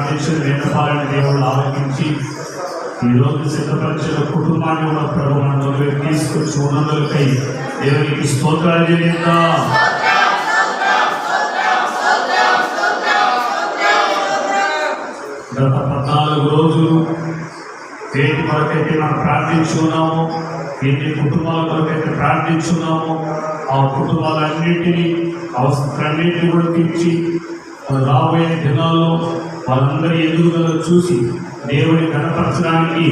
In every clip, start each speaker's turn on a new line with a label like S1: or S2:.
S1: ప్రార్థించిన విన్నపాలని దేవుడు ఆలోచించి ఈరోజు సిద్ధపరిచిన కుటుంబాన్ని కూడా ప్రభు మన దగ్గరికి తీసుకొచ్చి ఉన్నందుకై దేవునికి స్తోత్రాలు చెల్లిద్దాం. గత 14 రోజులు వేటి కొరకైతే మనం ప్రార్థించున్నాము, ఎన్ని కుటుంబాల కొరకైతే ప్రార్థించున్నాము, ఆ కుటుంబాలన్నింటినీ అవసరాలన్నింటినీ కూడా తీర్చి రాబోయే దినాల్లో వాళ్ళందరి ఎదుగుదల చూసి దేవుని కనపరచడానికి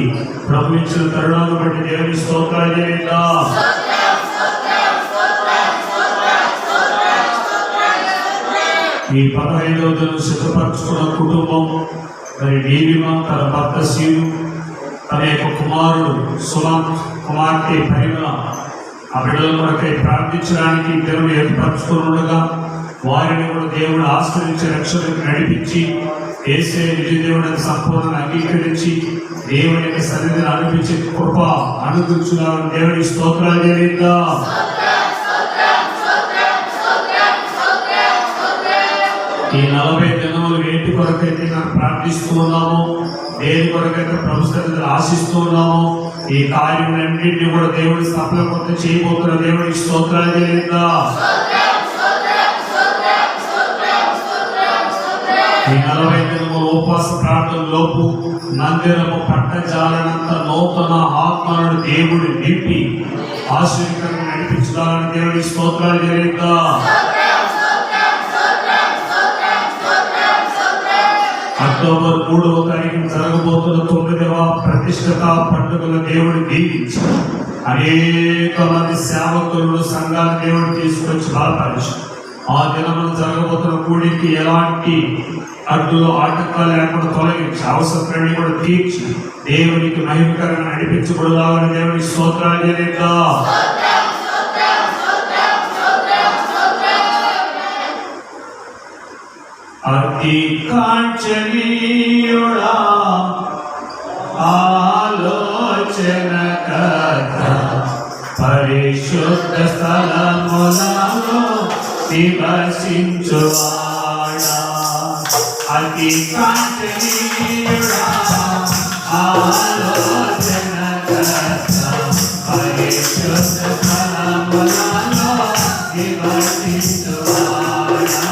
S1: ప్రభు ఇచ్చిన తరుణాన్ని బట్టి దేవుని స్తోత్రాలు చేద్దాం. ఈ 15వ దినం సిద్ధపరచుకున్న కుటుంబం మరి నీలిమ, తన భర్త శివు, తన యొక్క కుమారుడు సుమంత్, కుమార్తె పరిమళ ఆ బిడ్డల కొరకై ప్రార్థించడానికి దేవుడు ఏర్పరచుకున్నగా వారిని కూడా దేవుడు ఆశ్రయించి రక్షణకు నడిపించి యేసే నిజదేవుడిని సంపూర్ణంగా అంగీకరించి దేవుని యొక్క సన్నిధిని అనిపించే కృప అనుగ్రహించున్నారని దేవుని స్తోత్రాలు చేద్దాం. ఈ 40 దినములు వేటి కొరకైతే మనం ప్రార్థిస్తూ ఉన్నాము, దేని కొరకైతే ప్రభు సన్నిధిని ఆశిస్తూ ఉన్నాము, ఈ కార్యములన్నింటినీ కూడా దేవుడి సఫలత చేయబోతున్న దేవుడికి స్తోత్రాలు చేద్దాం. ఈ 40 దినములు ఉపవాస ప్రార్థనలోపు మందిరము పట్టజాలనంత నూతన ఆత్మలను దేవుడు నింపి ఆశీర్వాదంగా నడిపించాలని దేవుడి స్తోత్రాలు చేద్దాం. అక్టోబర్ 3వ తారీఖున జరగబోతున్న 9వ ప్రతిష్ఠిత పండుగల దేవుడు దీవించి అనేక మంది సేవకులను సంఘాల దేవుడు తీసుకొచ్చి బలపరిచి ఆ దినమున జరగబోతున్న కూడికి ఎలాంటి అడ్డులు ఆటంకాలు లేకుండా తొలగించి అవసరాన్ని కూడా తీర్చి దేవునికి మహిమకరంగా నడిపించబడాలని దేవుని స్తోత్రాలు చేద్దాం. అతి కాంచనీయుడా ఆలోచన కథ పరిశుద్ధ స్థలములలో నివసించువాడా, అతి కాంచనీయుడా ఆలోచన కథ పరిశుద్ధ స్థలములలో నివసించువాడా,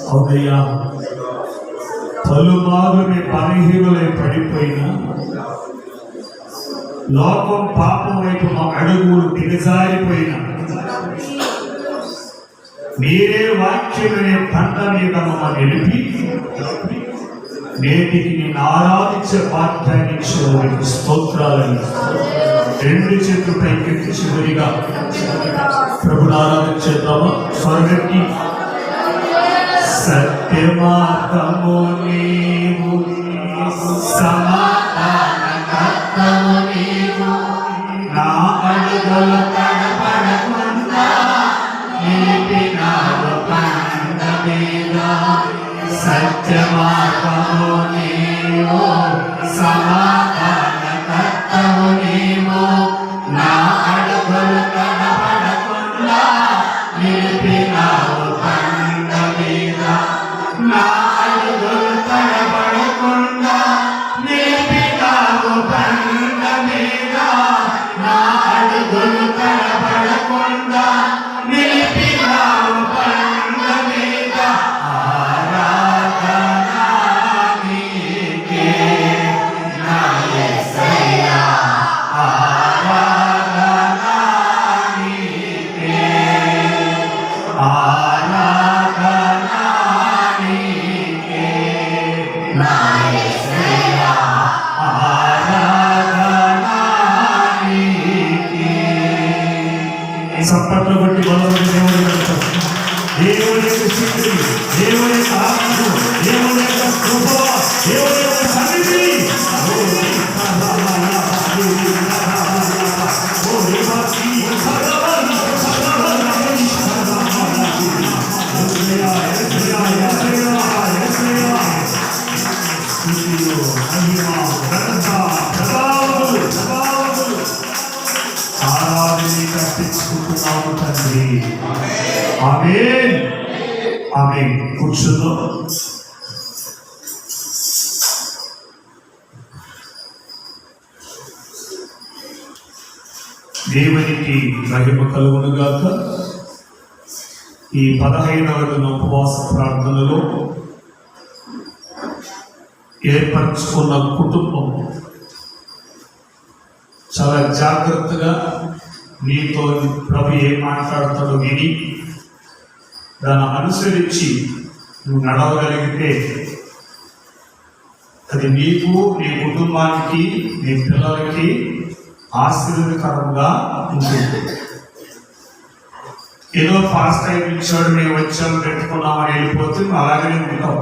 S1: అవునయ్యా, పలుమారుని బలహీనులై పడిపోయినా, లోకం పాపం వైపు మా అడుగులు దిగజారిపోయినా, మీరే వాక్యమనే పంట మీద మమ్మల్ని నిలిపి నేటికి నేను ఆరాధించే వాక్యాన్ని ఇచ్చేవారికి స్తోత్రాలని రెండు చేతులు పైకెత్తి చివరిగా ప్రభుని ఆరాధించేద్దామా? స్వర్గకి సత్యమార్గము నీవు, సమాధానకర్తవు నీవు, నా అడుగులు తడబడకుండా నిలిపినావు పంట మీద. సత్యమార్గము నీవు, సమాధానకర్తవు నీవు, నా అడుగులు తడబడకుండా నిలిపినావు పంట మీద. నా అడుగులు తడబడకుండా నిలిపినావు పంట మీద. నా అడుగులు తడబడకుండా నిలిపినావు పంట మీద. ఆరాధన నీకే నా యేసయ్యా, ఆరాధన నీకే, ఆరాధన నీకే నా యేసయ్యా, ఆరాధన నీకే. చప్పట్లు కొట్టి బలపడి దేవుడి దేవుడి యొక్క శక్తి, దేవుడి యొక్క ఆత్మ, దేవుడి యొక్క కృప, దేవుడి యొక్క సన్నిధి ఆరాధన కట్టించుకుంటున్నాము తండ్రి. ఆమేన్, ఆమేన్. కూర్చుందాం. దేవునికి మహిమ కలుగునుగాక. ఈ 15వ దిన ఉపవాస ప్రార్థనలో ఏర్పరచుకున్న కుటుంబం చాలా జాగ్రత్తగా నీతో ప్రభు ఏం మాట్లాడతాడో విని దాన్ని అనుసరించి నువ్వు నడవగలిగితే అది నీకు, నీ కుటుంబానికి, నీ పిల్లలకి ఆశీర్వదకరంగా ఉంటుంది. ఏదో ఫాస్ట్ టైం ఇచ్చాడు, మేము వచ్చాము, పెట్టుకున్నామని వెళ్ళిపోతే నువ్వు అలాగనే ఉంటావు.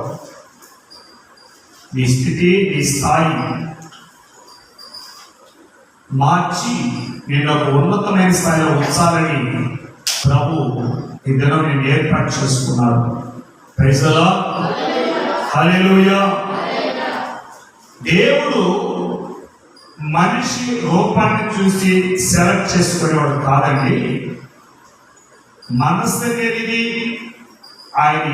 S1: నీ స్థితి, నీ స్థాయి మార్చి నేను ఒక ఉన్నతమైన స్థాయిలో ఉంచాలని ప్రభు ఈ దినం నేను ఏర్పాటు చేసుకున్నాను. ప్రైజ్ ది లార్డ్, హల్లెలూయా. దేవుడు మనిషి రూపాన్ని చూసి సెలెక్ట్ చేసుకునేవాడు కాదండి. మనసు అనేది ఆయన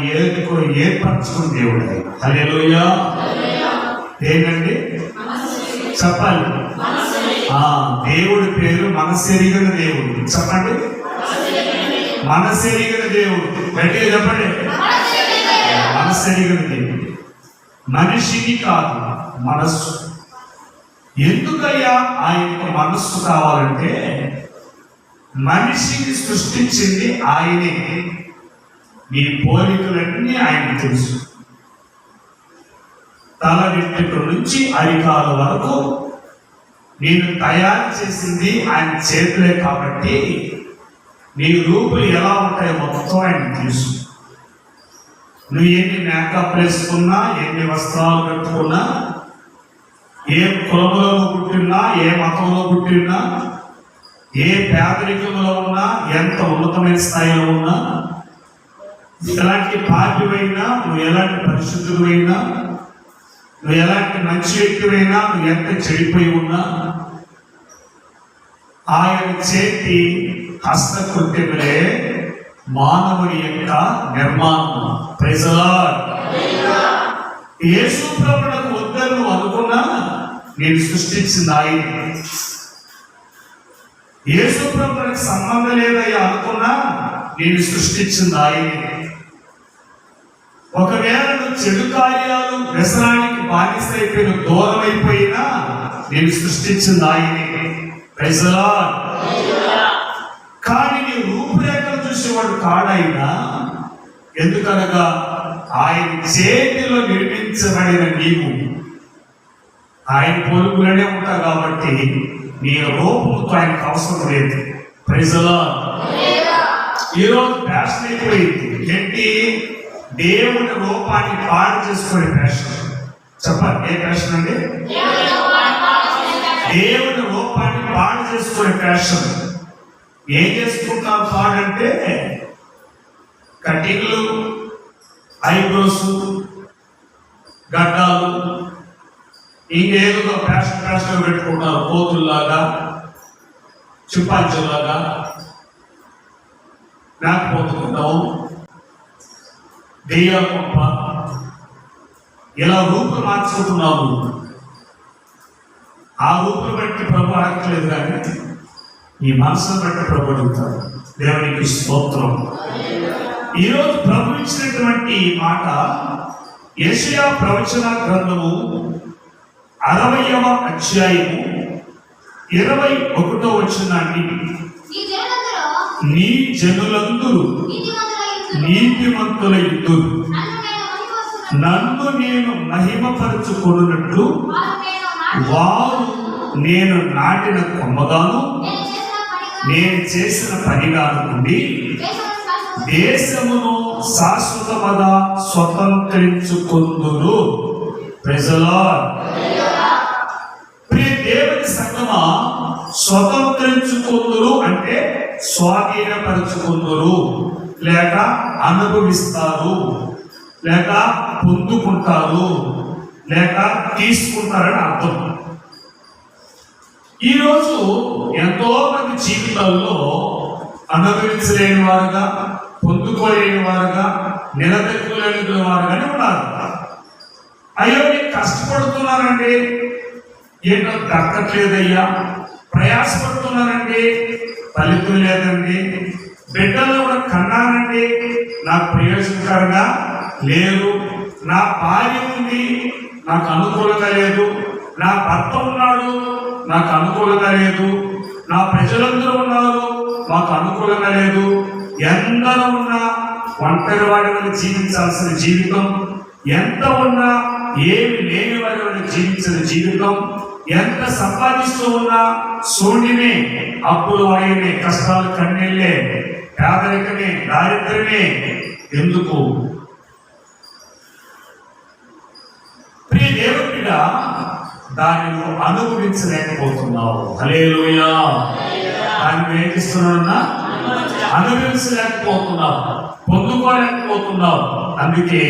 S1: ఏర్పరచుకున్న దేవుడు. హల్లెలూయా. ఏంటండి చెప్పాలి? దేవుడి పేరు మనసెరిగిన దేవుడు. చెప్పండి, మనసెరిగిన దేవుడు. గట్టిగా చెప్పండి, మనసెరిగిన దేవుడు. మనిషిని కాదు, మనస్సు. ఎందుకయ్యా ఆయనకు మనస్సు కావాలంటే మనిషిని సృష్టించింది ఆయనే. నీ పోలికలన్నీ ఆయనకు తెలుసు. తల వెంట్రుక నుంచి అరికాల వరకు నేను తయారు చేసింది ఆయన చేతులే కాబట్టి నీ రూపులు ఎలా ఉంటాయో మొత్తం ఆయన తెలుసు. నువ్వు ఎన్ని మేకప్ వేసుకున్నా, ఎన్ని వస్త్రాలు కట్టుకున్నా, ఏ కులంలో పుట్టినా, ఏ మతంలో పుట్టినా, ఏ పేదరికంలో ఉన్నా, ఎంత ఉన్నతమైన స్థాయిలో ఉన్నా, ఎలాంటి పాపివైనా, నువ్వు ఎలాంటి పరిశుద్ధులైనా, నువ్వు ఎలాంటి మంచి వ్యక్తివైనా, నువ్వు ఎంత చెడిపోయి ఉన్నా, ఆయన చేతి హస్తకృత్యములే మానవుని యొక్క నిర్మాణం. Praise the lord. యేసు ప్రభువుకు వద్దని నువ్వు అనుకున్నా, నేను సృష్టించింది ఆయన. యేసు ప్రభువుకి సంబంధం లేదయ్యా అనుకున్నా, నేను సృష్టించింది ఆయన. ఒకవేళ నువ్వు చెడు కార్యాలు వ్యసనానికి బానిసైపోయిన దూరం అయిపోయినా నేను సృష్టించింది ఆయనే. Praise the Lord. కానీ నీ రూపురేఖలు చూసేవాడు కాడైనా, ఎందుకనగా ఆయన చేతిలో నిర్మించబడిన నీవు ఆయన పోలుకులనే ఉంటావు కాబట్టి నీ రూపంతో ఆయనకు అవసరం లేదు. Praise the Lord. ఈరోజు ఫ్యాషన్ అయిపోయింది ఏంటి? దేవుని రూపాన్ని పాడు చేసుకునే ఫ్యాషన్. చెప్పండి, ఏ ఫ్యాషన్ అండి? దేవుని రూపాన్ని పాడు చేసుకునే ఫ్యాషన్. ఏం చేసుకుంటాం పాడంటే? కటింగ్లు, ఐబ్రోస్, గడ్డాలు, ఇంకేదో ఫ్యాషన్ పెట్టుకుంటారు. కోతుల్లాగా, చింపాంజీలాగా మేకపోతున్నాం, దెయ్యాల గొప్ప, ఇలా రూపులు మార్చుకుంటున్నాము. ఆ రూపులు బట్టి ప్రభు అడగలేదు, కానీ ఈ మనసును బట్టి ప్రభు అడుగుతాడు. దేవునికి స్తోత్రం. ఈరోజు ప్రభు ఇచ్చినటువంటి మాట యెషయా ప్రవచన గ్రంథము 60వ అధ్యాయము 21వ వచనాన్ని, నీ జనులందరూ నీతిమంతులైయుందురు, నన్ను నేను మహిమపరచుకొనున్నట్లు వారు నేను నాటిన కొమ్మగాను నేను చేసిన పనిగాను ఉండి దేశమును శాశ్వతముగా స్వతంత్రించుకొందురు. Praise the Lord. ప్రియ దేవుని సంగమా, స్వతంత్రించుకొందురు అంటే స్వాధీనపరచుకొందురు, లేక అనుభవిస్తారు, లేక పొందుకుంటారు, లేక తీసుకుంటారని అర్థం. ఈరోజు ఎంతో మంది జీవితాల్లో అనుభవించలేని వారుగా, పొందుకోలేని వారుగా, నిలబెట్టుకోలేని వారుగానే ఉన్నారు. అయ్యో నేను కష్టపడుతున్నానండి, ఏంటో దక్కట్లేదయ్యా, ప్రయాసపడుతున్నానండి, ఫలితం లేదండి, బిడ్డలు కూడా కన్నానండి, నాకు ప్రయోజనకరంగా లేరు, నా భార్య ఉంది నాకు అనుకూలంగా లేదు, నా భర్త ఉన్నాడు నాకు అనుకూలంగా లేదు, నా ప్రజలందరూ ఉన్నారు మాకు అనుకూలంగా లేదు, ఎందరూ ఉన్నా ఒంటరి వాడి వల్ల జీవించాల్సిన జీవితం, ఎంత ఉన్నా ఏమి లేని వాడి వల్ల జీవించిన జీవితం, ఎంత సంపాదిస్తూ ఉన్నా శూన్యమే, అప్పులు వాయనే, కష్టాలు కన్నీళ్ళే, పేదరికమే, దారిద్ర్యమే. ఎందుకు? ప్రియ దేవుడిడ దానిని అనుభవించలేకపోతున్నావు. హల్లెలూయా. దాన్ని వేధిస్తున్నానన్నా అనుభవించలేకపోతున్నావు, పొందుకోలేకపోతున్నావు. అందుకే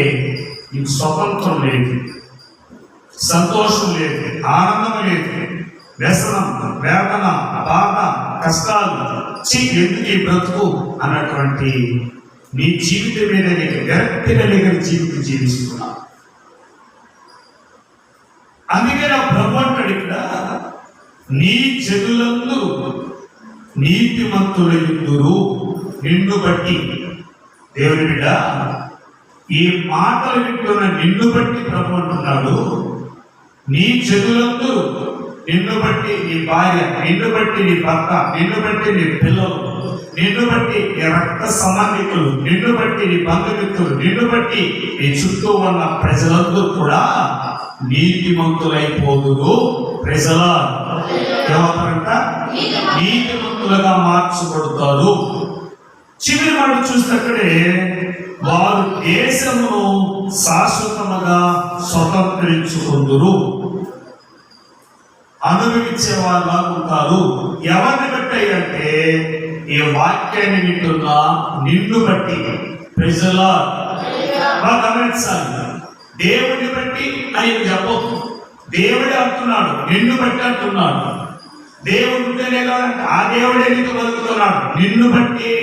S1: నీకు స్వతంత్రం లేదు, సంతోషం లేదు, ఆనందం లేదు, వ్యసనం, వేదన, బాధ, కష్టాలు, ఎందుకు ఈ బ్రతుకు అన్నటువంటి నీ జీవితం మీద నీకు విరక్తి కలిగిన జీవితం జీవిస్తున్నావు. అందుకే నా ప్రభు అంటాడు ఇక్కడ, నీ జనులందరూ నీతిమంతులైయుందురు నిన్ను బట్టి. దేవుని బిడ్డ, ఈ మాటలు వింటున్న నిన్ను బట్టి ప్రభు అంటున్నాడు, నీ జనులందరూ, నిన్ను బట్టి నీ భార్య, నిన్ను బట్టి నీ భర్త, నిన్ను బట్టి నీ పిల్లలు, నిన్ను బట్టి నీ రక్త సంబంధికులు, నిన్ను బట్టి నీ బంధుమిత్రులు, నిన్ను బట్టి నీ చుట్టూ ఉన్న ప్రజలందరూ కూడా నీతిమంతులైపోదురు. ప్రజల ఏమంటారంట? నీతిమంతులుగా మార్చబడతారు. చివరి మాట చూసినక్కడే వారు దేశమును శాశ్వతముగా స్వతంత్రించుకుందురు, అనుభవించే వాళ్ళ ఉంటారు. ఎవరిని బట్టి అంటే ఈ వాక్యాన్ని వింటున్న నిన్ను బట్టి. ప్రజల గమనించాలి, దేవుడిని బట్టి అని చెప్పొద్దు. దేవుడే అంటున్నాడు, నిన్ను బట్టి అంటున్నాడు. దేవుడు ఉంటేనే కాదంటే ఆ దేవుడే నీకు బతుకుతున్నాడు. నిన్ను బట్టి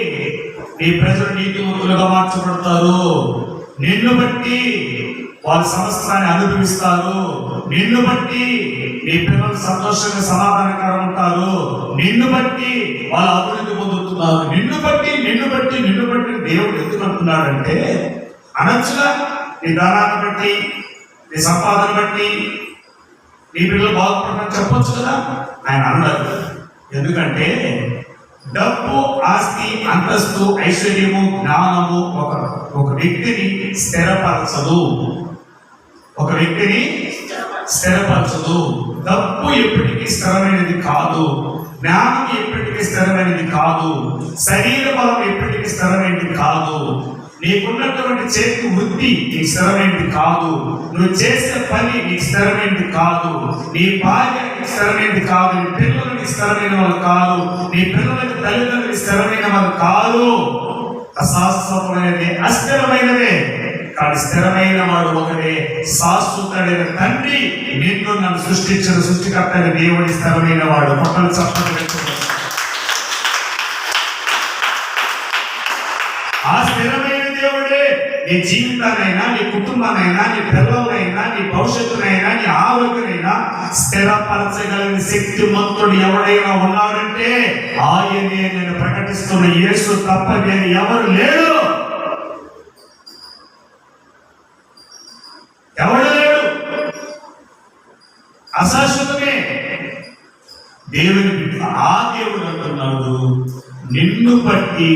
S1: నీ ప్రజలు నీతిమంతులుగా మార్చబడతారు, నిన్ను బట్టి వాళ్ళ సంవత్సరాన్ని అనుభవిస్తారు, నిన్ను బట్టి నీ పిల్లలు సంతోషంగా సమాధానకరం ఉంటారు, నిన్ను బట్టి వాళ్ళు అభివృద్ధి పొందుతున్నారు. నిన్ను బట్టి నిన్ను బట్టి నిన్ను బట్టి దేవుడు ఎందుకు అంటున్నాడంటే, అనొచ్చుగా నీ ధనాన్ని బట్టి, నీ సంపాదన బట్టి నీ పిల్లలు బాగుపడమని చెప్పొచ్చు కదా. ఆయన అన్నాడు. ఎందుకంటే డబ్బు, ఆస్తి, అంతస్తు, ఐశ్వర్యము, జ్ఞానము ఒక వ్యక్తిని స్థిరపరచదు. ఒక వ్యక్తిని స్థిరపరచదు. డబ్బు ఎప్పటికీ స్థిరమైనది కాదు. జ్ఞానం ఎప్పటికీ స్థిరమైనది కాదు. శరీర బలం ఎప్పటికీ స్థిరమైనది కాదు. నీకున్నటువంటి చేతి వృత్తి నీకు స్థిరమైనది కాదు. నువ్వు చేసే పని నీకు స్థిరమైనది కాదు. నీ భార్య నీకు స్థిరమైనది కాదు. నీ పిల్లలు నీకు స్థిరమైన వాళ్ళు కాదు. నీ పిల్లలకి తల్లిదండ్రులు స్థిరమైన వాళ్ళు కాదు. అశాశ్వతమైనదే, అస్థిరమైనదే. కానీ స్థిరమైన వాడు ఒకడే, శాశ్వతుడైన తండ్రి, నిన్ను నన్ను సృష్టించిన సృష్టికర్త దేవుడి స్థిరమైన వాడు. పక్కన చెప్పండి. ఆ స్థిరమైన దేవుడే నీ జీవితానైనా, నీ కుటుంబానైనా, నీ పిల్లలైనా, నీ భవిష్యత్తునైనా, నీ ఆరోగ్యమైనా స్థిరపరచగలిగిన శక్తిమంతుడు ఎవడైనా ఉన్నాడంటే ఆయనే నేను ప్రకటిస్తున్న యేసు తప్ప నేను ఎవరు లేడు. ఎవడు లేడు. అశాశ్వతమే. దేవుని ఆ దేవుడు అంటున్నాడు, నిన్ను బట్టి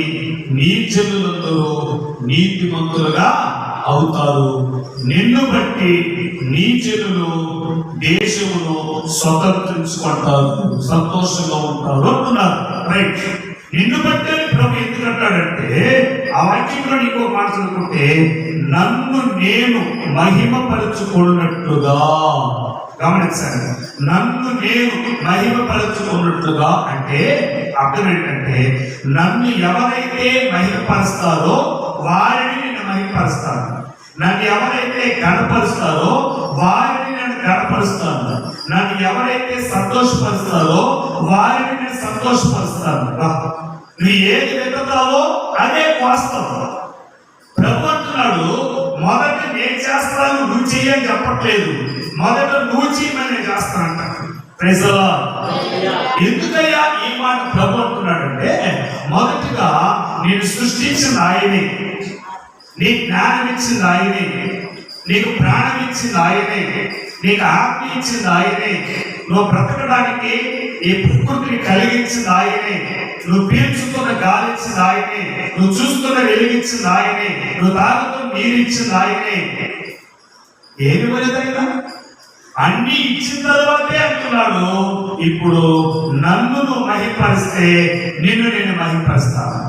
S1: నీ జనులందరూ నీతిమంతులుగా అవుతారు. నిన్ను బట్టి నీ జనులు దేశమును స్వతంత్రించుకుంటారు, సంతోషంగా ఉంటారు అంటున్నారు. రైట్. నిన్ను బట్టి ప్రభు ఎందుకంటాడంటే, ఆ వాక్యంలో నీకు మాట చదువుకుంటే, నన్ను నేను మహిమపరచుకున్నట్లుగా. గమనించండి, నన్ను నేను మహిమపరచుకున్నట్లుగా అంటే అర్థం ఏంటంటే, నన్ను ఎవరైతే మహిమపరుస్తారో వారిని నేను మహిమపరుస్తాను. నన్ను ఎవరైతే గణపరుస్తారో వారిని నేను గణపరుస్తాను. నన్ను ఎవరైతే సంతోషపరుస్తారో వారిని నేను సంతోషపరుస్తాను. నువ్వు ఏది వెతుకుతావో అదే వాస్తవం. ప్రభు అంటున్నాడు, మొదట నేను చేస్తాను, నువ్వు చెయ్యని చెప్పట్లేదు. మొదట నువ్వు చేయమని నేను చేస్తానంట. Praise the lord. ఎందుకయ్యా ఈ మాట ప్రభు అంటున్నాడంటే, మొదటిగా నేను సృష్టించిన ఆయనే, నీ జ్ఞానం ఇచ్చింది ఆయనే, నీకు ప్రాణం ఇచ్చింది ఆయనే, నీకు ఆత్మ ఇచ్చింది ఆయనే, నువ్వు బ్రతకడానికి ఈ ప్రకృతిని కలిగించింది ఆయనే, నువ్వు పీల్చుకున్న గాలి ఇచ్చింది ఆయనే, నువ్వు చూస్తున్న వెలిగించింది ఆయనే, నువ్వు తాగుతున్న నీరు ఇచ్చింది ఆయనే. ఏమి వరదైనా అన్ని ఇచ్చిన తర్వాతే అంటున్నాడు, ఇప్పుడు నన్ను నువ్వు మహిమపరిస్తే నిన్ను నేను మహిమపరుస్తాను.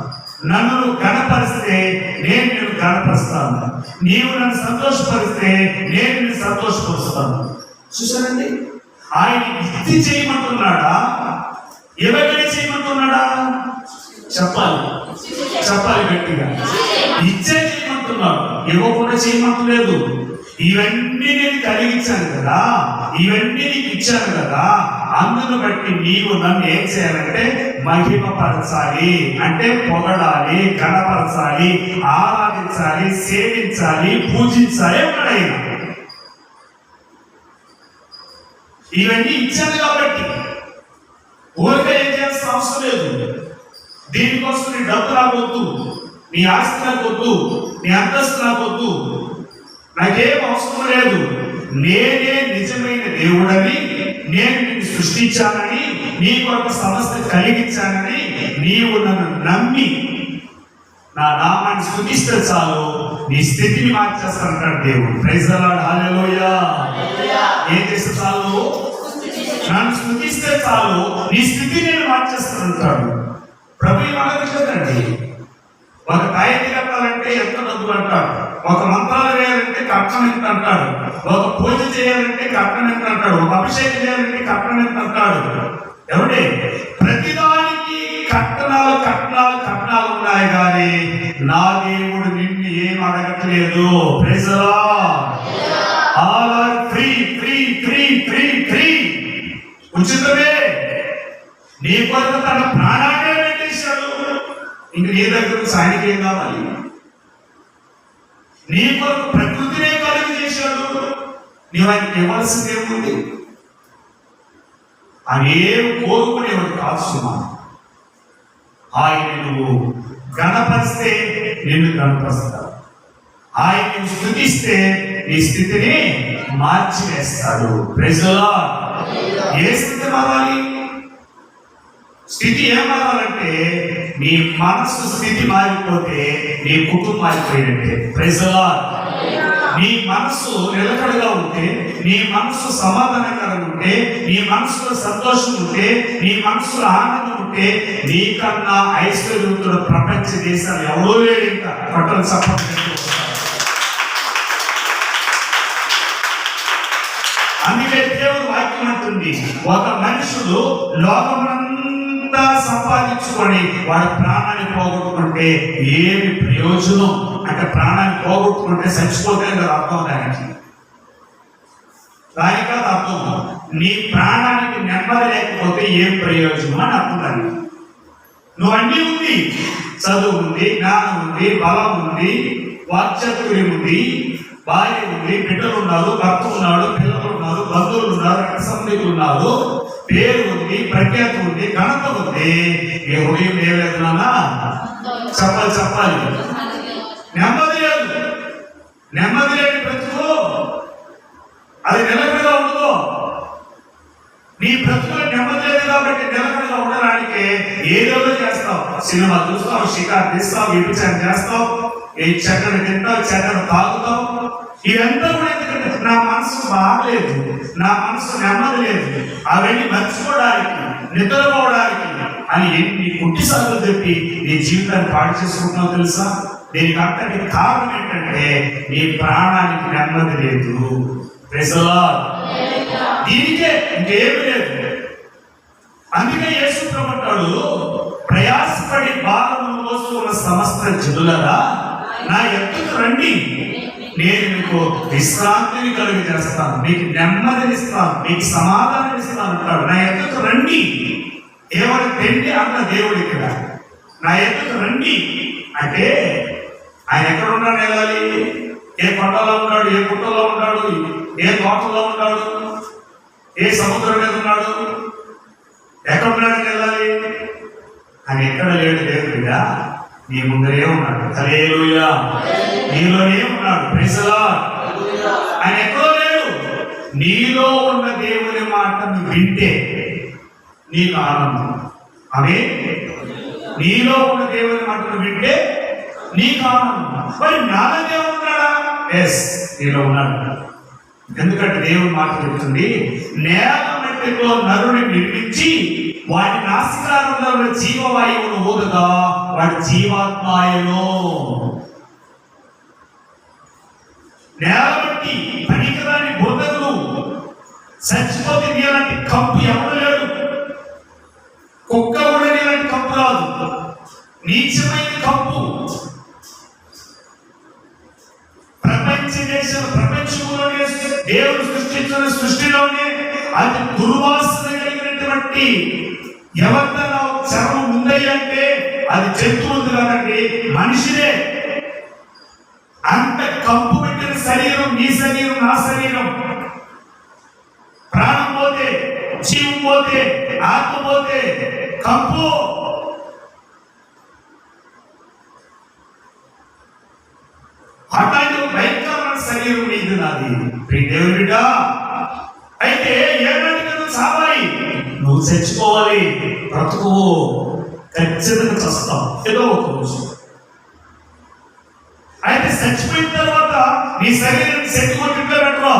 S1: నన్ను నువ్వు గణపరిస్తే నేను నిన్ను గణపరుస్తాను. నీవు నన్ను సంతోషపరిస్తే నేను నిన్ను సంతోషపరుస్తాను. చూసారండి, ఆయన ఇచ్చి చేయమంటున్నాడా, ఎవరికైనా చేయమంటున్నాడా? చెప్పాలి, చెప్పాలి గట్టిగా. ఇచ్చే చేయమంటున్నాడు, ఇవ్వకుండా చేయమంటలేదు. ఇవన్నీ నేను కలిగించాను కదా, ఇవన్నీ నీకు ఇచ్చాను కదా, అందును బట్టి నీవు నన్ను ఏం చేయాలంటే మహిమపరచాలి, అంటే పొగడాలి, గణపరచాలి, ఆరాధించాలి, సేవించాలి, పూజించాలి ఎక్కడైనా. ఇవన్నీ ఇచ్చాను కాబట్టి ఊరికే ఏం చేయాల్సిన అవసరం లేదు. దీనికోసం నీ డబ్బు రాకొద్దు, నీ ఆస్తి రాకొద్దు, నీ అంతస్తు రాకొద్దు, నాకేం అవసరం లేదు. నేనే నిజమైన దేవుడని, నేను నిన్ను సృష్టించానని, నీ కొరకు సమస్త కలిగించానని నీవు నన్ను నమ్మి నా నామాన్ని స్తుతిస్తే చాలు, నీ స్థితిని మార్చేస్తానంటాడు దేవుడు. Praise the Lord. హల్లెలూయా. ఏం చేస్తే చాలు? నన్ను స్తుతిస్తే చాలు, నీ స్థితిని నేను మార్చేస్తానంటాడు ప్రభు. ఏమనగలండి, ఒక తాయితీ కట్టాలంటే ఎంత డబ్బులు అంటాడు, ఒక మంత్రాలు వేయాలంటే కట్నం ఎంత అంటాడు, ఒక పూజ చేయాలంటే కట్నం ఎంత అంటాడు, ఒక అభిషేకం చేయాలంటే కట్నం ఎంత అంటాడు. ఎవడే? ప్రతిదానికి కట్నాలు కట్నాలు కట్నాలు ఉన్నాయి, కానీ నా దేవుడు నిన్ను ఏం అడగట్లేదు. Praise the Lord. All are free free free free free. ఉచితమే. నీ కొరకు తన ప్రాణాన్ని పెట్టేశాడు. ఇంక నీ దగ్గర సాయనికి ఏం కావాలి? నీ కొరకు ప్రకృతినే కలుగు చేశాడు. నీవు ఆయనకి ఇవ్వాల్సింది ఏముంది? అవేం కోరుకునేవాడు కాదు సుమా. ఆయన నువ్వు గణపరిస్తే నిన్ను గణపరుస్తాడు, ఆయన స్తుతిస్తే నీ స్థితిని మార్చివేస్తాడు. Praise the Lord. ఏ స్థితి మారాలి? స్థితి ఏం మారాలంటే నీ మనసు స్థితి మారిపోతే నీ కుటుంబం మారిపోయినట్టే. Praise the lord. నీ మనసు నిలకడగా ఉంటే, నీ మనసు సమాధానకరంగా ఉంటే, నీ మనసులో సంతోషం ఉంటే, నీ మనసులో ఆనందం ఉంటే, నీకన్నా ఐశ్వర్యవంతుడు ప్రపంచ దేశాలు ఎవరో లేడు. ఇంకా పట్టణ సపోర్ట్. అందుకే దేవుడు వాక్యం అంటుంది, ఒక మనుషుడు లోకమంతా సంపాదించుకొని వాడి ప్రాణాన్ని పోగొట్టుకుంటే ఏమి ప్రయోజనం అంటే, ప్రాణాన్ని పోగొట్టుకుంటే చచ్చిపోతే అర్థం దానికి కాదు అర్థం. నీ ప్రాణానికి నెమ్మది లేకపోతే ఏం ప్రయోజనం అని అర్థం దానికి. నువ్వు అన్నీ ఉంది, చదువు ఉంది, జ్ఞానం ఉంది, బలం ఉంది, వాక్చాతుర్యం ఉంది, భార్య ఉంది, బిడ్డలు ఉన్నారు, భర్త ఉన్నాడు, పిల్లలు ఉన్నారు, బంధువులు ఉన్నారు, రక్త సంబంధికులు ఉన్నారు, పేరు ఉంది, ప్రఖ్యాతి ఉంది, ఘనత ఉంది. ఏ హృదయం ఏలేదు నాన్న? చెప్పాలి. నెమ్మది లేదు. నెమ్మది లేని బ్రతుకు అది నిలకడగా ఉండదు. నీ బ్రతుకులో నెమ్మది లేదు కాబట్టి నిలకడగా ఉండడానికి ఏదో చేస్తావు. సినిమా చూస్తావు, షికారు తీస్తావు, విభజన చేస్తావు, ఈ చెక్కను తింటావు, చెక్కను తాగుతావు. ఇదంతా కూడా ఎందుకంటే నా మనసు బాగలేదు, నా మనసు నెమ్మది లేదు, అవన్నీ మర్చిపోవడానికి, నిద్రపోవడానికి అని ఎన్ని కుట్టిసార్లు చెప్పి నీ జీవితాన్ని పాడు చేసుకుంటున్నావు తెలుసా? దీనికి అంతటి కారణం ఏంటంటే నీ ప్రాణానికి నెమ్మది లేదు. Praise the Lord. దీనికే ఇంకేమీ లేదు. అందుకే యేసు ప్రభువు అంటాడు, ప్రయాసపడి భారమును మోస్తున్న సమస్త జనులారా నా యొద్దకు రండి, నేను మీకు విశ్రాంతిని కలుగ చేస్తాను, మీకు నెమ్మదినిస్తాను, మీకు సమాధానం ఇస్తాను అంటాడు. నా యొద్దకు రండి. ఏమైనా తెండి అన్న దేవుడు ఇక్కడ. నా యొద్దకు రండి అంటే ఆయన ఎక్కడ ఉన్నాడు? వెళ్ళాలి. ఏ కొండలో ఉన్నాడు, ఏ గుట్టలో ఉన్నాడు, ఏ తోటలో ఉన్నాడు, ఏ సముద్రం మీద ఉన్నాడు, ఎక్కడున్నాడని వెళ్ళాలి? ఆయన ఎక్కడ లేడు దేవుడిగా, నీ ముందరే ఉన్నాడు. హల్లెలూయా. నీలోనే ఉన్నాడు. Praise the Lord. ఆయన ఎక్కడో లేడు. నీలో ఉన్న దేవుని మాటను వింటే నీకు ఆనందం. అవే నీలో ఉన్న దేవుని మాటను వింటే నీకు ఆనందం. మరి నాలో దేవుడు ఉన్నాడా? ఎస్, నీలో ఉన్నాడు. ఎందుకంటే దేవుని మాట చెప్తుంది, నేల మట్టిలో నరుని నిర్మించి వాటి నాసికారంలో జీవవాయువును ఊదగా వాడి జీవాత్మాయను. నేల మట్టి పనికిరాని బురదలు, చచ్చిపోతే నీలాంటి కంపు ఎవరు లేడు. కుక్క కూడా నీలాంటి కంపు రాదు. నీచమైన కంపు ప్రపంచంలోనే దేవుడు సృష్టించిన సృష్టిలోనే అది దుర్వాసన కలిగినటువంటి ఎవరితో చర్మం ఉంది అంటే అది జంతువు కాదండి, మనిషిదే. అంత కంపు పెట్టిన శరీరం నీ శరీరం, నా శరీరం. ప్రాణం పోతే, జీవం పోతే, ఆత్మ పోతే కంపు. అట్లాంటి భయంకరమైన శరీరం నీది, నాది. దేవుని బిడ్డ అయితే ఏనాటికి నువ్వు చావాలి, నువ్వు చచ్చిపోవాలి. బ్రతుకు ఖచ్చితంగా చస్తావు ఏదో ఒక రోజు. అయితే చచ్చిపోయిన తర్వాత నీ శరీరం శక్తి కొట్టింట్లో పెట్టరు.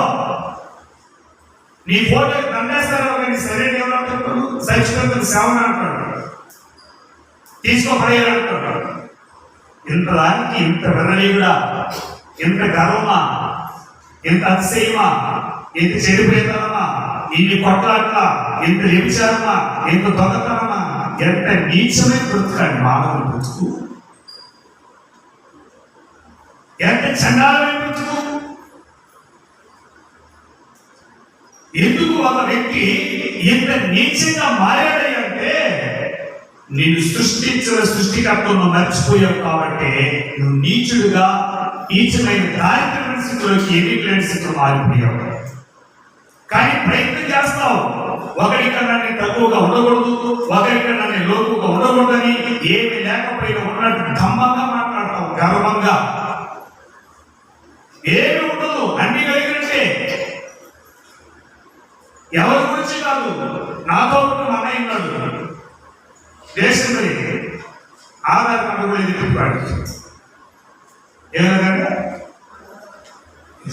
S1: నీ ఫోటో దండేస్తారు, నీ శరీరం ఏమంటారు? చచ్చిపోయిన సేవన అంటాడు, తీసుకోపడేయాలి అంటాడు. ఇంత దానికి ఇంత వెర్రలీగుడా, ఇంత గర్వమా, ఇంత అతిశయమా, ఇంత చెడిపోయేతనమా, ఇన్ని కొట్లాట్లా, ఇంత వ్యభిచారమా, ఇంత దొంగతనమా, ఎంత నీచమైన బ్రతుకండి మానవుని బ్రతుకు, ఎంత చండాలమైన బ్రతుకు. ఎందుకు ఒక వ్యక్తి ఇంత నీచంగా మారాడంటే నిన్ను సృష్టించిన సృష్టికర్తను మర్చిపోయావు కాబట్టి నువ్వు నీచుడుగా, నీచమైన దారిద్ర స్థితిలోకి, ఎన్నికలేని స్థితిలో మారిపోయావు. కానీ ప్రయత్నం చేస్తావు, ఒకరికన్నా నేను తక్కువగా ఉండకూడదు, ఒకరికన్నా నేను లోకుగా ఉండకూడదని, ఏమి లేకపోయినా ఉన్నట్టు గమ్మంగా మాట్లాడతావు, గర్వంగా. ఏమి ఉండదు, అన్ని కలిగినట్టే. ఎవరి గురించి కాదు, నాతో ఉన్న మా అన్నయ్య ఉన్నాడు దేశం ఆధార్ కార్డు కూడా ఎదుగుతాడు. ఏమన్నా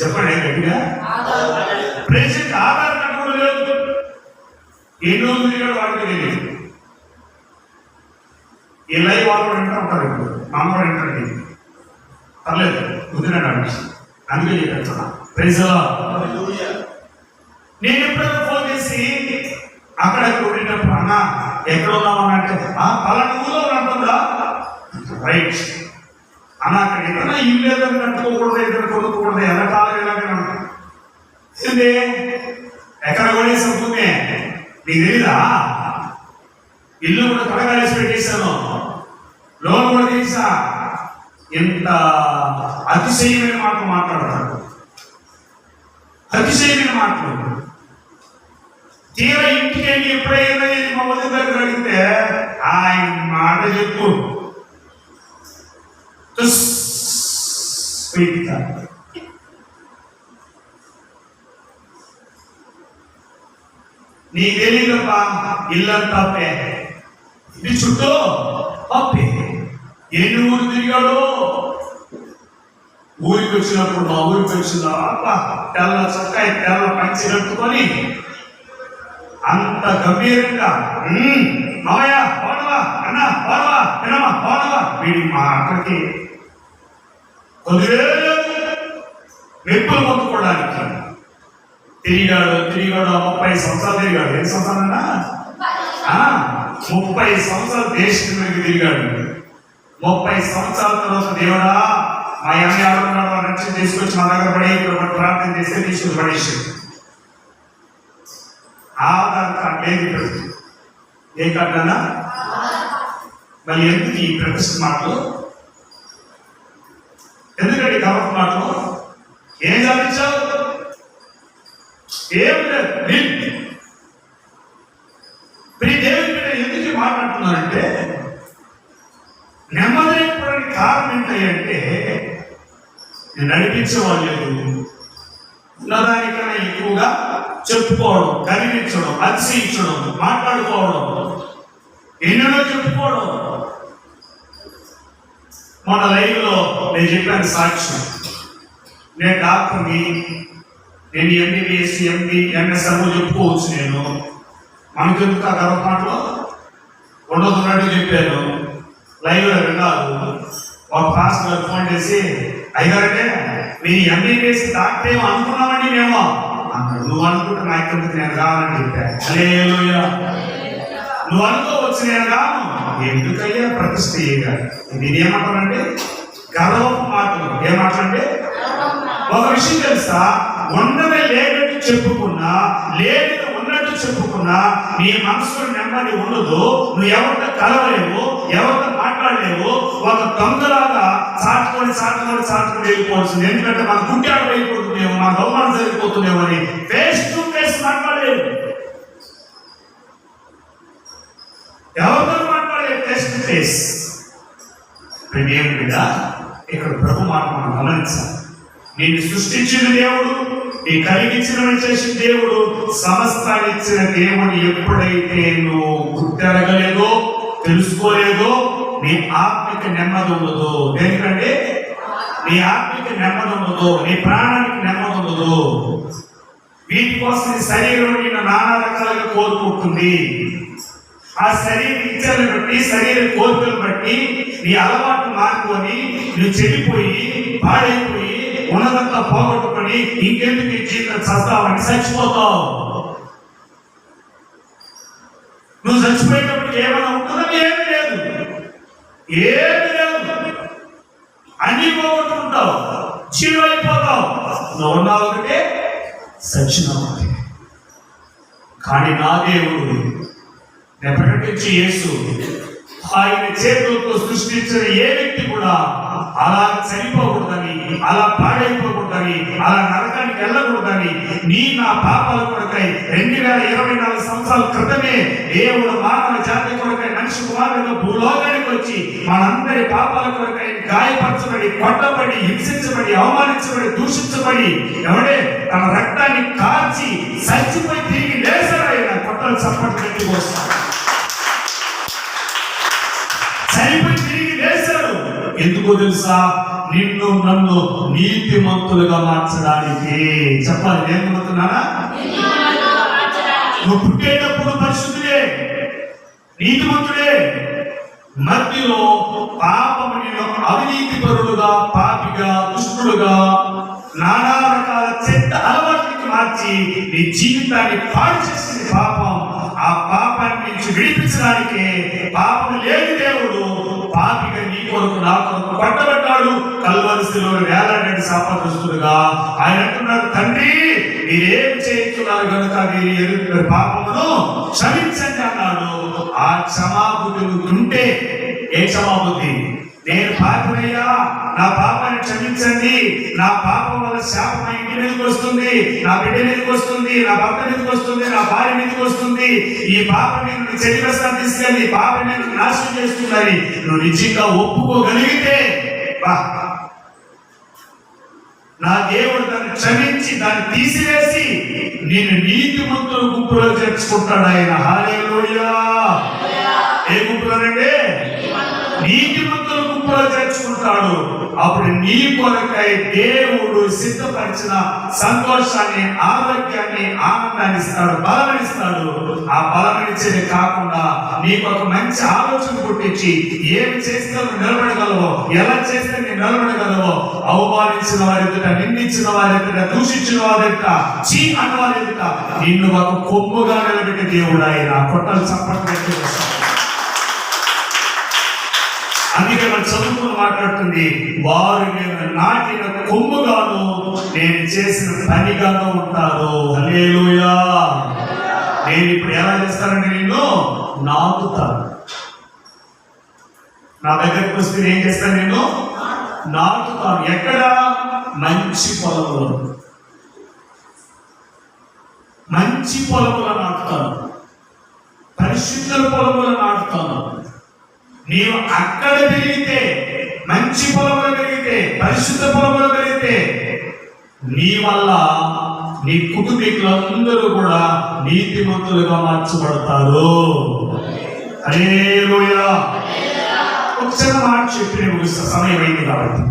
S1: చెప్పండి గట్టిగా. ప్రెసిడెంట్ ఆధార్ కార్డు కూడా లేదు. ఎన్ని రోజులు తిరిగాడు వాడికి తెలియదు. ఈ లైవ్ వాళ్ళు కూడా వింటూ ఉంటారు. ఇప్పుడు మా అమ్మ కూడా వింటండి, పర్లేదు కుదిరాడు. అందుకే చెప్పేస్తున్నా. ప్రైజ్ నేను ఎప్పుడైనా ఫోన్ చేసి అక్కడ ఉండినప్పుడు అన్న ఎక్కడ ఉన్నామన్నంటే పలానా ఊళ్ళో ఉంటుందా, రైట్ అన్న అక్కడ ఎక్కడన్నా ఇల్లు ఏదైనా కట్టుకోకూడదు, ఏదైనా కొనుక్కోకూడదు, ఎలా కాలం ఎలాగైనా ఏంది ఎక్కడ కొనేసాం భూమి నీకు తెలీదా? ఇల్లు కూడా కడగాలేసి పెట్టేశాను, లోన్ కూడా తీసా. ఎంత అతిశయమైన మాటలు మాట్లాడతాడు, అతిశయమైన మాటలు. తీరా ఇంటికి వెళ్ళి ఎప్పుడైనా మా వదిన దగ్గర అడిగితే ఆయన మాట చెప్పు నీ తెలియదమ్మా. ఇల్లంతా అప్పే, ఇది చుట్టూ అప్పే. ఎన్ని ఊరు తిరిగాడు. ఊరికి వచ్చినప్పుడు మా ఊరికి వచ్చిందా తెల్ల చొక్కాయి తెల్ల పంచి కట్టుకొని అంత గంభీరంగా మావయ్య పోనవా అన్న పోనవా వినమా పోనవా వీడి మా అక్కడికి కొద్దివేలు మెప్పులు పొందుకోవడానికి తిరిగాడు. 30 సంవత్సరాలు తిరిగాడు. ఎన్ని సంవత్సరాలన్నా 30 సంవత్సరాలు దేశంలోకి తిరిగాడు. 30 సంవత్సరాల తర్వాత దేవుడా మా అమ్మ ఎవరున్నాడో రక్షణ తీసుకొచ్చి మా దగ్గర పడి ఇప్పుడు ప్రార్థన చేస్తే తీసుకుని పడేసాడు. ఆధార్ కార్డు లేదు. ఏ కార్డు అన్నా? మళ్ళీ ఎందుకు ఈ ప్రతిష్ట మాటలు, ఎందుకండి గవర్నమెంట్ మాటలు? ఏం సాధించావు? ఏం లేదు. దేవుడి మీద ఎందుకు మాట్లాడుతున్నానంటే నెమ్మది లేకపోవడానికి కారణం ఏంటంటే నేను నడిపించేవాళ్ళు లేదు. ఉన్నదానికన్నా ఎక్కువగా చెప్పుకోవడం, కనిపించడం, అతిశయించడం, మాట్లాడుకోవడం, ఎన్నెన్నో చెప్పుకోవడం. మన లైవ్ లో నేను చెప్పాను సాక్ష్యం. నేను డాక్టర్ని, నేను ఎంబీబీఎస్ ఎండి ఎంఎస్ఎం చెప్పుకోవచ్చు. నేను మనకెందుకు ఆ గర్వపాట్లో ఉండదున్నట్టు చెప్పాను. లైవ్ లో విన్నారు. ఒక పాస్టర్ ఫోన్ చేసి అయ్యారంటే మీ ఎంబీబీఎస్ డాక్టర్ ఏమో అనుకున్నామండి మేము అన్నాడు. నువ్వు అనుకుంటే నా ఎక్కడికి నేను కావాలని చెప్పాను. హల్లెలూయా. నువ్వు అనుకోవచ్చు నేను కాను. ఎందుకయ్యా ప్రతిష్ట దీని ఏమంటారంటే గర్వపు మాటలు. ఏమాటంటే ఒక విషయం తెలుసా, ఉన్నదే లేనట్టు చెప్పుకున్నా, లేనిది ఉన్నట్టు చెప్పుకున్నా నీ మనసులో నెమ్మది ఉండదు. నువ్వు ఎవరితో కలవలేవు, ఎవరితో మాట్లాడలేవు. ఒక దొంగలాగా చాటుకొని వెళ్ళిపోవాల్సింది. ఎందుకంటే మన గుంటాడు వెళ్ళిపోతుందేమో, మన అవమానం జరిగిపోతుందేమో అని ఫేస్ టు ఫేస్ మాట్లాడలేవు. ఎవరితో మాట్లాడలేదు ఫేస్ టు ఫేస్. ప్రేమ బిడ్డ, ఇక్కడ ప్రభు మాట మనం గమనించాలి. నేను సృష్టించిన దేవుడు, నీ కలిగించిన చేసిన దేవుడు, సమస్తాన్ని ఇచ్చిన దేవుడు ఎప్పుడైతే నువ్వు గుర్తెరగలేదో, తెలుసుకోలేదో నీ ఆత్మిక నెమ్మది ఉండదు. ఎందుకంటే నీ ఆత్మిక నెమ్మది ఉండదు, నీ ప్రాణానికి నెమ్మది ఉండదు. వీటి కోసం నీ శరీరం నిన్ను నానా రకాలుగా కోరుకుంటుంది. ఆ శరీర ఇచ్చలను బట్టి, శరీర కోరికలు బట్టి నీ అలవాటు మారుకొని నువ్వు చెడిపోయి పాడైపోయి ఉన్నదంతా పోగొట్టుకొని ఇంకెందుకు ఈ జీవితం చస్తావని చచ్చిపోతావు. నువ్వు చచ్చిపోయేటప్పుడు ఏమైనా ఉంటుందని ఏమి లేదు, ఏమి లేదు. అన్ని పోగొట్టుకుంటావు, జీరో అయిపోతావు. నువ్వు ఉన్నావు ఒకటే, సచ్చినావు. కానీ నా దేవుడు ప్రకటించి యేసు ఆయన చేతులతో సృష్టించిన ఏ వ్యక్తి కూడా అలా చనిపోకూడదని, అలా పాడైపోకూడదని, అలా నరకానికి వెళ్ళకూడదని నా పాపాల కొరకై 2024 సంవత్సరాల క్రితమే దేవుడు మానవ జాతి కొరకై మనిషి కుమారుడు భూలోకానికి వచ్చి మనందరి పాపాల కొరకై గాయపరచబడి, కొట్టబడి, హింసించబడి, అవమానించబడి, దూషించబడి ఎవడే తన రక్తాన్ని కాచి చచ్చిపోయి తిరిగి లేచాడు. ఆయన కొట్టలు చప్పట్లు పెట్టి వస్తాడు. చనిపోయి తిరిగి లేచాడు. ఎందుకో తెలుసా? నిన్ను నన్ను నీతిమంతులుగా మార్చడానికి. చెప్పాలి, నేను నమ్ముతున్నానా? నువ్వు పుట్టేటప్పుడు పరిశుద్ధుడే, నీతిమంతుడే. మధ్యలో పాపము నిన్ను అవినీతి పరుడుగా, పాపిగా, దుష్టుడుగా, నానా రకాల చెడ్డ అలవాట్లకి మార్చి నీ జీవితాన్ని పాడు చేసింది పాపం. ఆ పాపాన్ని నుంచి విడిపించడానికి పాపం లేని దేవుడు పాపిగా నీ కొరకు, నా కొరకు పట్టబడ్డాడు. కల్వరిశిలో వేలాడని శాపగ్రస్తుడుగా ఆయన అంటున్నాడు, తండ్రి మీరేం చేస్తున్నారు కనుక మీరు ఎదురు పాపమును క్షమించండి అన్నాడు. ఆ క్షమాబుద్ధి ఉంటే, ఏ క్షమాబుద్ధి? నేను పాపనయ్యా, నా పాపాన్ని క్షమించండి, నా పాపం వల్ల శాపం మా ఇంటి మీదకి వస్తుంది, నా బిడ్డ మీదకి వస్తుంది, నా భర్త మీదకి వస్తుంది, నా భార్య మీదకి వస్తుంది, ఈ పాపం నేను చెడివేస్తాను తీసుకెళ్ళి ఈ పాపం నేను నాశనం చేస్తుందని నువ్వు నిజంగా ఒప్పుకోగలిగితే, నా దేవుడు దాన్ని క్షమించి దాన్ని తీసివేసి నేను నీతిమంతుల గుంపులో చేర్చుకుంటాడు ఆయన. హల్లెలూయా! ఏ గుంపులోనండి? నీతిమంతుల గుంపులో చేర్చుకుంటాడు. అప్పుడు నీ కొరకై దేవుడు సిద్ధపరిచిన సంతోషాన్ని, ఆరోగ్యాన్ని, ఆనందాన్ని ఇస్తాడు, బలం ఇస్తాడు. ఆ బలం ఇచ్చేది కాకుండా నీకు ఒక మంచి ఆలోచన పుట్టించి ఏమి చేస్తే నువ్వు నిలబడగలవో, ఎలా చేస్తే నేను నిలబడగలవో, అవమానించిన వారి ఎదుట, నిందించిన వారి ఎదుట, దూషించిన వారి ఎదుట, చీ అన్న వారి ఎదుట నిన్ను ఒక కొమ్ముగా నిలబెట్టే దేవుడు ఆయన. కొట్టలు చప్పట్లు పెట్టి వస్తాడు. అందుకే మనం చదువుకుని మాట్లాడుతుంది, వారు నేను నాటిన కొమ్ముగాను నేను చేసిన పనిగాను ఉంటారు. హల్లెలూయా! నేను ఇప్పుడు ఎలా చేస్తానంటే నిన్ను నాటుతాను. నా దగ్గరికి వస్తే ఏం చేస్తాను? నేను నాటుతాను. ఎక్కడ? మంచి పొలంలో, మంచి పొలంలో నాటుతాను, పరిశుద్ధ పొలంలో నాటుతాను. నీవు అక్కడ పెరిగితే, మంచి పొలంలో పెరిగితే, పరిశుద్ధ పొలంలో పెరిగితే నీ వల్ల నీ కుటుంబీకులందరూ కూడా నీతిమంతులుగా మార్చబడతారు. హల్లెలూయా! ఒక చిన్న మాట చెప్పి నేను ముగిస్తా, సమయం అయింది కాబట్టి.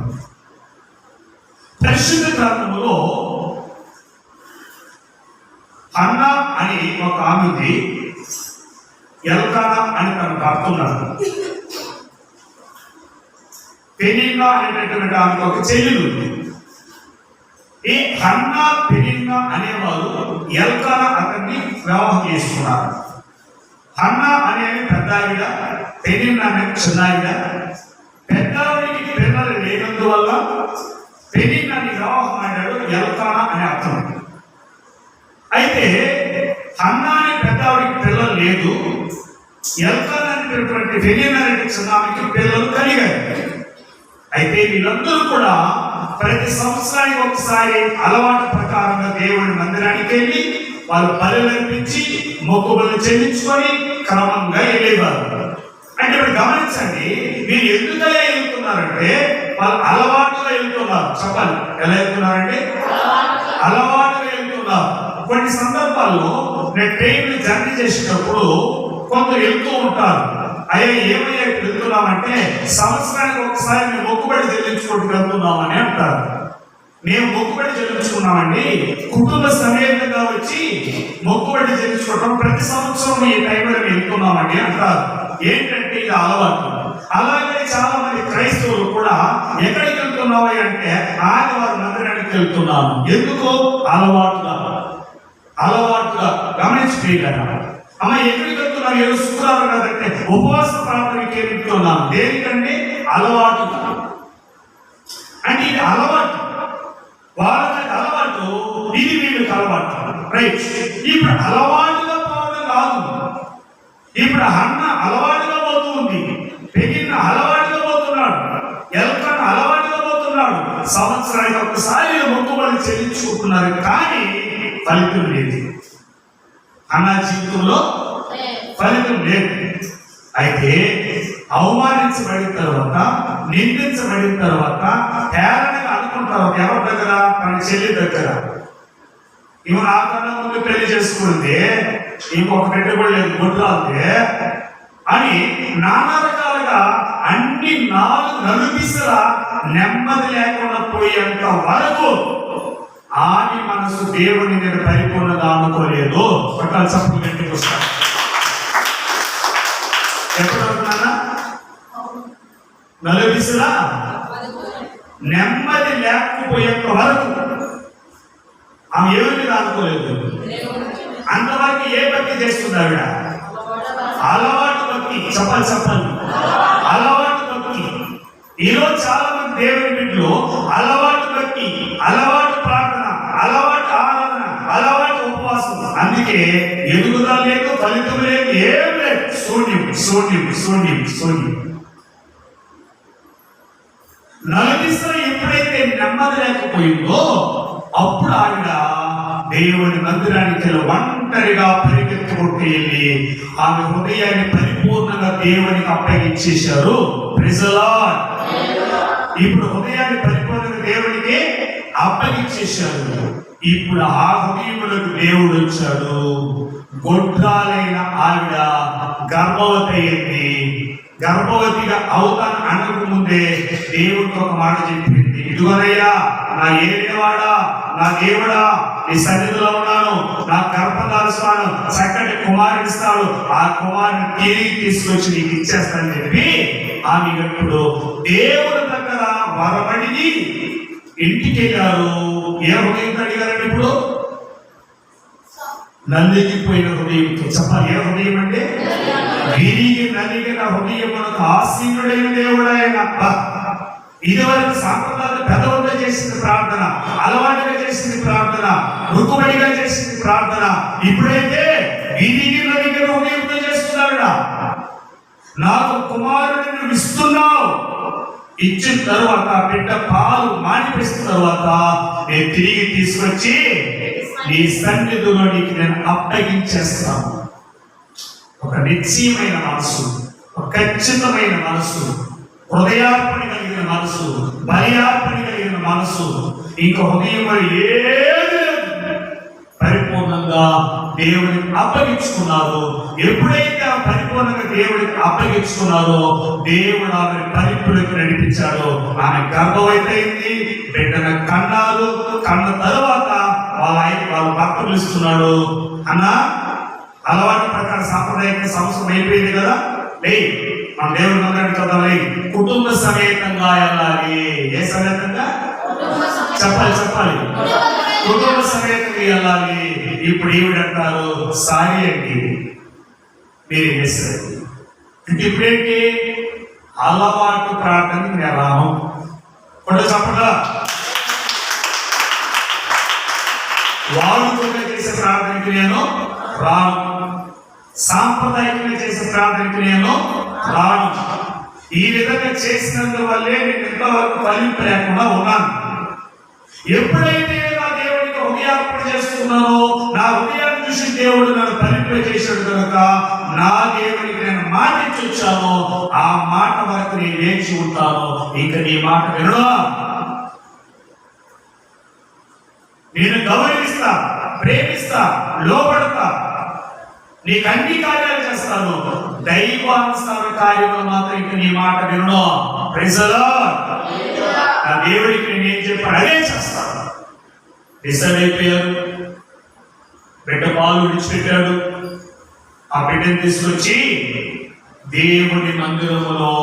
S1: పరిశుద్ధ గ్రంథములో హన్నా అని ఒక ఆమె ఉంది, ఎల్కానా అని తన భర్త ఉన్నాడు. పెనిన్నా అనేటటువంటి ఆమెకు ఒక చెల్లెలు ఉంది. ఈ హన్నా, పెనిన్నా అనేవారు ఎల్కానా అతన్ని వివాహం చేసుకున్నారు. హన్నా అనేది పెద్ద ఆవిడ, పెనిన్నా అనే చిన్న ఆవిడ. పెద్దావిడికి పిల్లలు లేనందువల్ల పెనిన్నాని వివాహం ఆడాడు ఎల్కానా అనే అర్థం. అయితే హన్నా అనే పెద్దావిడికి పిల్లలు లేదు, ఎల్కానా అనేటటువంటి పెనిన్నా అనే చిన్న ఆమెకి పిల్లలు కలిగారు. అయితే వీళ్ళందరూ కూడా ప్రతి సంవత్సరానికి ఒకసారి అలవాటు ప్రకారంగా దేవుడి మందిరానికి వెళ్ళి వాళ్ళు బలులు అర్పించి మొక్కుబడులు చెల్లించుకొని క్రమంగా వెళ్ళేవారు. అంటే ఇప్పుడు గమనించండి, మీరు ఎందుకలా వెళ్తున్నారంటే వాళ్ళు అలవాటుగా వెళ్తున్నారు. చెప్పాలి, ఎలా వెళ్తున్నారంటే అలవాటుగా వెళ్తున్నారు. కొన్ని సందర్భాల్లో నేను ట్రైన్ జర్నీ చేసేటప్పుడు కొందరు వెళ్తూ ఉంటారు. అయ్యా ఏమయ్యా వెళ్తున్నామంటే సంవత్సరానికి ఒకసారి మేము మొక్కుబడి చెల్లించుకుంటూ వెళ్తున్నామని అంటారు. మేము మొక్కుబడి చెల్లించుకున్నామండి, కుటుంబ సమేతంగా వచ్చి మొక్కుబడి చెల్లించుకోవడం ప్రతి సంవత్సరం ఈ టైంలో వెళ్తున్నామండి అంటారు. ఏంటంటే ఇది అలవాటు. అలాగే చాలా మంది క్రైస్తవులు కూడా ఎక్కడికి వెళ్తున్నావు అంటే ఆదివారం మందిరానికి వెళ్తున్నాను. ఎందుకు? అలవాటుగా. అలవాటుగా గమనించిపోయారు. అమ్మ ఎక్కడికి వెళ్తున్నారు? ఏదో శుక్రవారం కదంటే ఉపవాస ప్రార్థనకి వెళ్తున్నాను. దేనికంటే? అలవాటుగా. అంటే ఇది అలవాటు, వాళ్ళకి అలవాటు, ఇది వీళ్ళకి అలవాటు. రైట్. ఇప్పుడు అలవాటుగా పోవడం కాదు. ఇప్పుడు అన్న అలవాటుగా పోతూ ఉంది, పెరిగిన అలవాటుగా పోతున్నాడు, ఎల్కన్న అలవాటు సంవత్సరానికి ఒకసారి మొక్కుబడి చెల్లించుకుంటున్నారు, కానీ ఫలితం లేదు. అన్న జీవితంలో ఫలితం లేదు. అయితే అవమానించబడిన తర్వాత, నిందించబడిన తర్వాత, హేళనగా అనుకున్న తర్వాత ఎవరి దగ్గర? తన చెల్లి దగ్గర. ఇవి నాకన్నా ముందు పెళ్లి చేసుకుంటే ఇంకొక బిడ్డ కూడా లేదు, గుడ్రాలే అని నానా రకాలుగా అన్ని నలుదిశలా నెమ్మది లేకుండా పోయేంత వరకు ఆమె మనసు దేవుని మీద పరిపూర్ణంగా అనుకోలేదు. పట్టాలు చప్పుడు గంటకి వస్తారు. ఎప్పుడు అవుతున్నానా? నలుదిశలా నెమ్మది లేకపోయేంత వరకు ఆమె ఎవరి మీద అనుకోలేదు. అంతవరకు ఏ భక్తి చేస్తుంది ఆవిడ? అలవాటు భక్తి. చెప్పాలి అలవాటు భక్తి. ఈరోజు చాలా మంది దేవుని బిడ్డలు అలవాటు భక్తి, అలవాటు ప్రార్థన, అలవాటు ఆరాధన, అలవాటు ఉపవాసం. అందుకే ఎదుగుదల లేదు, ఫలితం లేదు, ఏం లేదు. శూన్యం. నలుదిశలో ఎప్పుడైతే నెమ్మది లేకపోయిందో అప్పుడు ఆవిడ దేవుని మందిరానికి ఒంటరిగా పరిగెత్తుకుంటూ వెళ్ళి ఆమె హృదయాన్ని పరిపూర్ణంగా దేవునికి అప్పగించేశారు. ఇప్పుడు హృదయాన్ని పరిపూర్ణంగా దేవునికి అప్పగించేశారు. ఇప్పుడు ఆ హృదయములకు దేవుడు వచ్చాడు. గొడ్రాలైన ఆవిడ గర్భవతి అయింది. గర్భవతిగా అవుతాను అనక ముందే దేవుడికి ఒక మాట చెప్పింది, ఇదిగోనయ్యా నా ఏలినవాడా, నా దేవుడా, నీ సన్నిధిలో ఉన్నాను, నా గర్భధారుస్తాను, చక్కటి కుమారుని ఇస్తాడు, ఆ కుమారుని తిరిగి తీసుకొచ్చి నీకు ఇచ్చేస్తానని చెప్పి ఆమె ఇప్పుడు దేవుడి దగ్గర వరమడిగి ఇంటికి వెళ్ళారు. ఏ హృదయం అడిగారండి? ఇప్పుడు నలిగిపోయిన హృదయంతో. చెప్పాలి, ఏ హృదయం అంటే? విరిగి నలిగిన హృదయం. మనకు ఆసీనుడైన దేవుడు ఆయన. ఇదివరకు సాంప్రదాయ పెదవులుగా చేసింది ప్రార్థన, అలవాటుగా చేసింది ప్రార్థన, రుకుబడిగా చేసింది ప్రార్థన. ఇప్పుడైతే విరిగి నలిగిన హృదయంతో చేస్తున్నాడు. నాకు కుమారుడిని ఇస్తున్నావు, ఇచ్చిన తర్వాత బిడ్డ పాలు మానిపిస్తున్న తర్వాత నేను తిరిగి తీసుకొచ్చి నీ సన్నిధిలో నీకు నేను అప్పగించేస్తాను. ఒక నిశ్చయమైన మనసు, ఒక ఖచ్చితమైన మనసు, హృదయార్పణ కలిగిన మనసు, బలియార్పణ కలిగిన మనసు, ఇంక హృదయం ఏది పరిపూర్ణంగా దేవుడికి అప్పగించుకున్నారు. ఎప్పుడైతే ఆ పరిపూర్ణంగా దేవుడికి అప్పగించుకున్నారో దేవుడు ఆమె పరిపూర్ణకు నడిపించాడు. ఆమె గర్భవతి అయింది, బిడ్డను కన్నారు. కన్న తర్వాత వాళ్ళ భర్త పిలుస్తున్నాడు, అన్న అలవాటు ప్రకారం సాంప్రదాయక సంవత్సరం అయిపోయింది కదా, మన దేవుడి మందిరానికి చదవాలి, కుటుంబ సమేతంగా వెళ్ళాలి. ఏ సమేతంగా? చెప్పాలి కుటుంబ సమేతంగా వెళ్ళాలి. ఇప్పుడు ఏమిటంటారు? సారీ అండి, మీరు చేస్తారు. ఇప్పుడేంటి? అలవాటు ప్రార్థనకి నేను రాను. కొండ చెప్పగా వాడుకగా చేసే ప్రార్థనకి నేను రాను, సాంప్రదాయకంగా చేసే ప్రార్థనకి నేను రాను. ఈ విధంగా చేసినందువల్లే నేను ఇంతవరకు ఫలింపు లేకుండా ఉన్నాను. ఎప్పుడైతే నా దేవుడికి హృదయార్పణ చేస్తున్నానో, నా హృదయాన్ని చూసి దేవుడు నన్ను ఫలింప చేశాడు కనుక నా దేవుడికి నేను మాట ఇచ్చి వచ్చాను. ఆ మాట వరకు నేను వేచి ఉంటాను. ఇంకా నీ మాట వినడా, నేను గౌరవిస్తా, ప్రేమిస్తా, లోపడతా, నీకు అన్ని కార్యాలు చేస్తాను. దైవానుసార కార్యములు మాత్రం ఇంకా నీ మాట వినడా. Praise the lord. నా దేవుడికి నేను ఏం చెప్పాను అదే చేస్తాను. డిసైడ్ అయిపోయారు. బిడ్డ పాలు విడిచిపెట్టాడు. ఆ బిడ్డను తీసుకొచ్చి దేవుని మందిరములో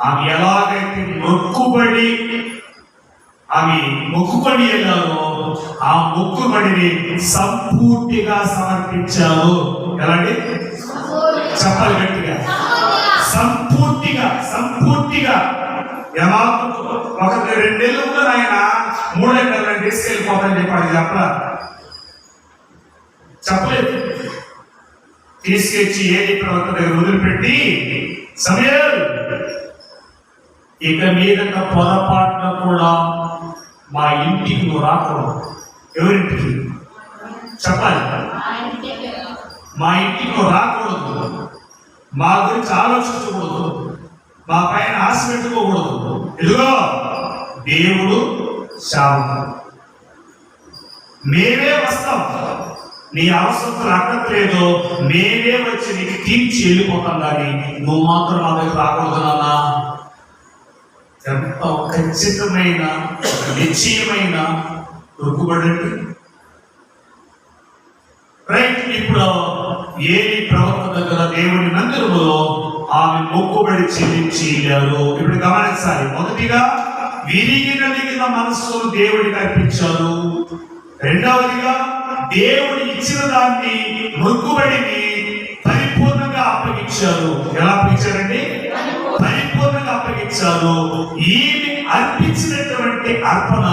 S1: ఆమె ఎలాగైతే మొక్కుబడి వెళ్ళారో ఆ మొక్కుబడిని సంపూర్తిగా సమర్పించారు. ఎలాంటి? చెప్పాలి గట్టిగా, సంపూర్తిగా. ఒక 2 నెలలు కూడా ఆయన 3 నెలలు తీసుకెళ్ళిపోతాను చెప్పాడు. చెప్పలేదు. తీసుకొచ్చి ఏది ప్రవక్త దగ్గర వదిలిపెట్టి, సమయాలు ఇక మీద పొరపాటున కూడా మా ఇంటికి నువ్వు రాకూడదు. ఎవరింటికి చెప్పాలి? మా ఇంటికి నువ్వు రాకూడదు, మా గురించి ఆలోచించకూడదు, మా పైన ఆశ పెట్టుకోకూడదు. ఇదిగో దేవుడు శాపం, మేమే వస్తాం, నీ అవసరం అక్కర్లేదు, మేమే వచ్చి నీకు తీర్చి వెళ్ళిపోతాం, కానీ నువ్వు మాత్రం మా దగ్గర రాకూడదు నాన్న. ఎంత ఖచ్చితమైన నిశ్చయమైన రుక్కుబడండి. రైట్. ఇప్పుడు ఏలి ప్రవక్త దగ్గర దేవుని మందిరములో ఆమె మొక్కుబడి చెల్లించి వెళ్ళారు. ఇప్పుడు గమనించాలి. మొదటిగా విరిగి నలిగిన మనస్సును దేవుడికి అర్పించారు. రెండవదిగా దేవుడు ఇచ్చిన దాన్ని మొక్కుబడిని పరిపూర్ణంగా అప్పగించారు. ఎలా అప్పగించారండి? పరిపూర్ణంగా అప్పగించారు. ఈమె అర్పించినటువంటి అర్పణ,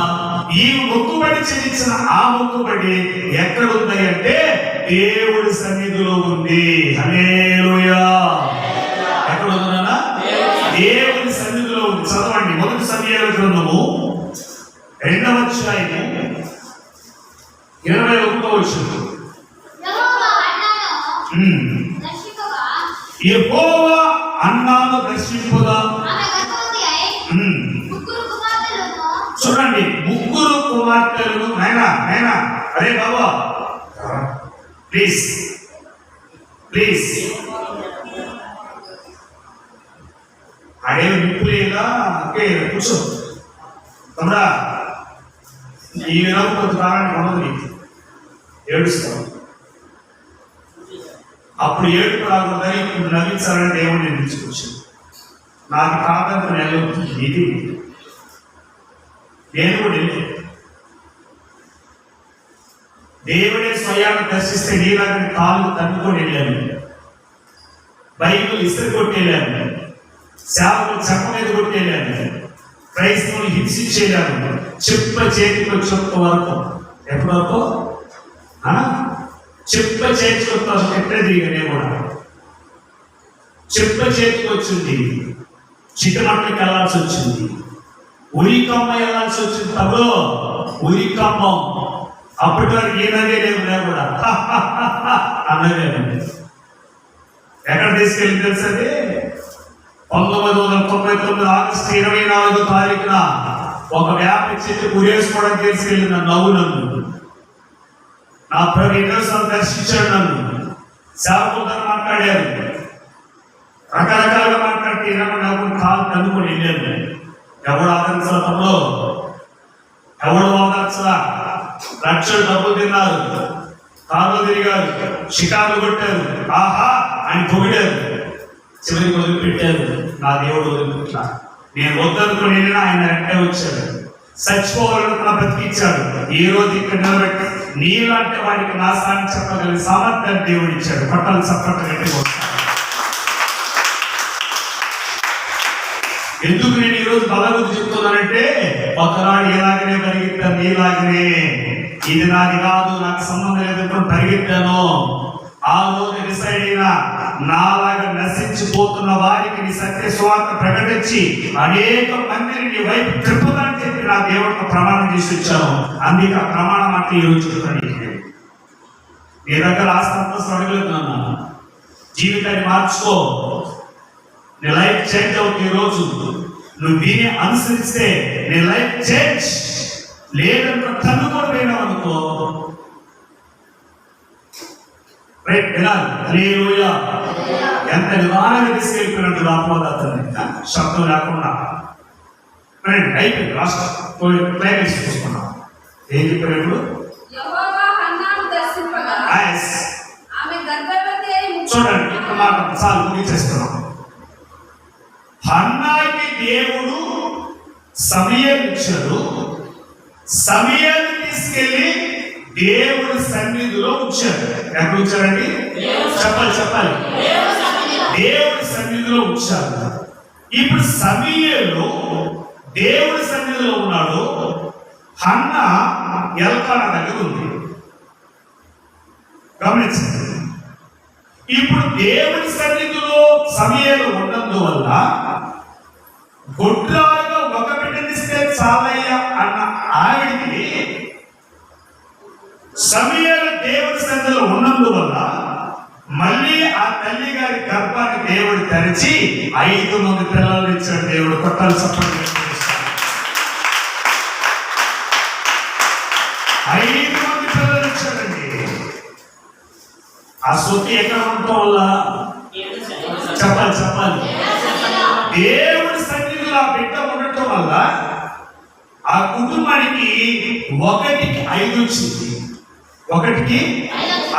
S1: ఈ మొక్కుబడి చెల్లించిన ఆ మొక్కుబడి ఎక్కడుంది అంటే దేవుడి సన్నిధిలో ఉంది. హల్లెలూయా. ఎక్కడ ఉందన్నా? దేవుడి సన్నిధిలో ఉంది. చదవండి. మొదటి సమూయేలు గ్రంథము 2వ అధ్యాయము 21వ వచనం. యెహోవా అన్నాను దర్శింపుగా. చూడండి, ముగ్గురు కుమార్తెలను. నాయనా అరే బాబా ప్లీజ్ ప్లీజ్, అడేవి నిప్పు లేదా? ఓకే కూర్చో తమ్ముడా. ఈ విధంగా కొంత కాలానికి ఉండదు, ఏడుస్తాం. అప్పుడు ఏడుపు రాకుందని ఇప్పుడు నవ్వించాలని దేవుడు నేను తీసుకొచ్చాను. నాకు కాదంత నెల ఇది నేను కూడా వెళ్ళి దేవుడే స్వయాన్ని దర్శిస్తే నీలాగని కాళ్ళు తన్నుకొని వెళ్ళాను, బైబిల్ ఇస్త్రీ కొట్టి వెళ్ళాను, సేవకులు చెప్ప మీద కొట్టి వెళ్ళాను, క్రైస్తవులు హింసించేయాను, చెప్ప చేతికి చెప్ప వరకు. ఎప్పటి వరకు? చెప్ప చేతికి వస్తాను ఎక్కడది. నేను కూడా చెప్ప చేతికి వచ్చింది, చిట్టమట్టకి వెళ్ళాల్సి వచ్చింది, ఉరికమ్మ వెళ్ళాల్సి వచ్చింది. తమ్ముడు ఉరికమ్మం అప్పటి వరకు ఏనదే లేదు, నేను కూడా అన్నదే. ఎక్కడ తీసుకెళ్ళి తెలుసండి? 1999 ఆగస్టు 24వ తారీఖున ఒక వేప చెట్టు ఉరేసుకోవడానికి తీసుకెళ్ళిన నవ్వులను నా ప్రభు ఎన్నోసార్లు దర్శించాడు. నన్ను సేవకులతో మాట్లాడారు, రకరకాలుగా మాట్లాడితే నవ్వుని కాలు తన్నుకొని వెళ్ళాను. ఎవడు ఆదరించలా తమ్ముడు, ఎవడు ఆదరించలా. లక్షలు డబ్బులు తిన్నారు, కాళ్ళు తిరిగారు, షికార్లు కొట్టారు, ఆహా అని పొగిడారు. చివరికి వదిలిపెట్టారు. నా దేవుడు వదిలిపెట్టా. నేను వద్దనుకుని వెళ్ళినా ఆయన వెంటనే వచ్చాడు. చచ్చిపోవాలనుకున్న బ్రతికిచ్చాడు. ఈ రోజు ఇక్కడ నిలబెట్టి నీలాంటి వాడికి నాశనాన్ని చెప్పగలిగిన సామర్థ్యాన్ని దేవుడు ఇచ్చాడు. పట్టాలు చప్పట్లు గట్టి. ఎందుకు నేను ఈరోజు బలగుద్ది చెప్తున్నానంటే, ఒకనాడు ఎలాగనే పరిగెత్తాను, నీలాగనే. ఇది నాది కాదు, నాకు సంబంధం లేదు, పరిగెత్తాను. ఆ రోజు డిసైడ్ అయినా నాలాగా నశించిపోతున్న వారికి నీ సత్య స్వార్థ ప్రకటించి అనేక మందిని నీ వైపు తిప్పుదని చెప్పి నా దేవుడితో ప్రమాణం చేసి వచ్చాను. అందుకే ఆ ప్రమాణం అంటే ఈరోజు చెప్తాను. నీ దగ్గర ఆస్తి అంతస్తు అడగలేదు, జీవితాన్ని మార్చుకో, నీ లైఫ్ చేంజ్ అవుతుంది. ఈరోజు నువ్వు దీన్ని అనుసరిస్తే నీ లైఫ్ చేంజ్. లేదంటే తన్నుకొని పోయినావు అనుకో. రైట్ వినాలి. హల్లెలూయా. ఎంత నిదానంగా తీసుకెళ్ళిపోయినట్టు రాపోదాతని శబ్దం లేకుండా. రైట్ అయిపోయింది. లాస్ట్ క్లైమాక్స్ చూసుకున్నాం. ఏం చెప్పారు ఇప్పుడు? చూడండి, ఒక మాట చాలు ముగించేస్తున్నాం. హన్నాకి దేవుడు సమూయేలు ఇచ్చాడు. సమూయేలు తీసుకెళ్లి దేవుడి సన్నిధిలో ఉంచాడు. ఎక్కడ ఉంచారండి? చెప్పాలి. దేవుడి సన్నిధిలో ఉంచాడు. ఇప్పుడు సమూయేలు దేవుడి సన్నిధిలో ఉన్నాడు. హన్నా ఎల్కానా దగ్గర ఉంది. గమనించండి. ఇప్పుడు దేవుడి సన్నిధిలో సమూయేలు ఉన్నందువల్ల గొడ్రాలుగా ఒక బిడ్డనిస్తే
S2: చాలయ్యా అన్న ఆవిడికి సమూయేలు దేవుడి సన్నిధిలో ఉన్నందువల్ల మళ్ళీ ఆ తల్లి గారి గర్భాన్ని దేవుడు తెరిచి 5 మంది పిల్లలు ఇచ్చాడు. దేవుడు కొట్టాలి చెప్పండి. 5 మంది పిల్లలు ఇచ్చాడండి. ఆ సొత్తు ఎక్కడ ఉండటం వల్ల చెప్పాలి దేవుడి సన్నిధిలో ఆ బిడ్డ ఉండటం వల్ల ఆ కుటుంబానికి 1కి 5 వచ్చింది. 1కి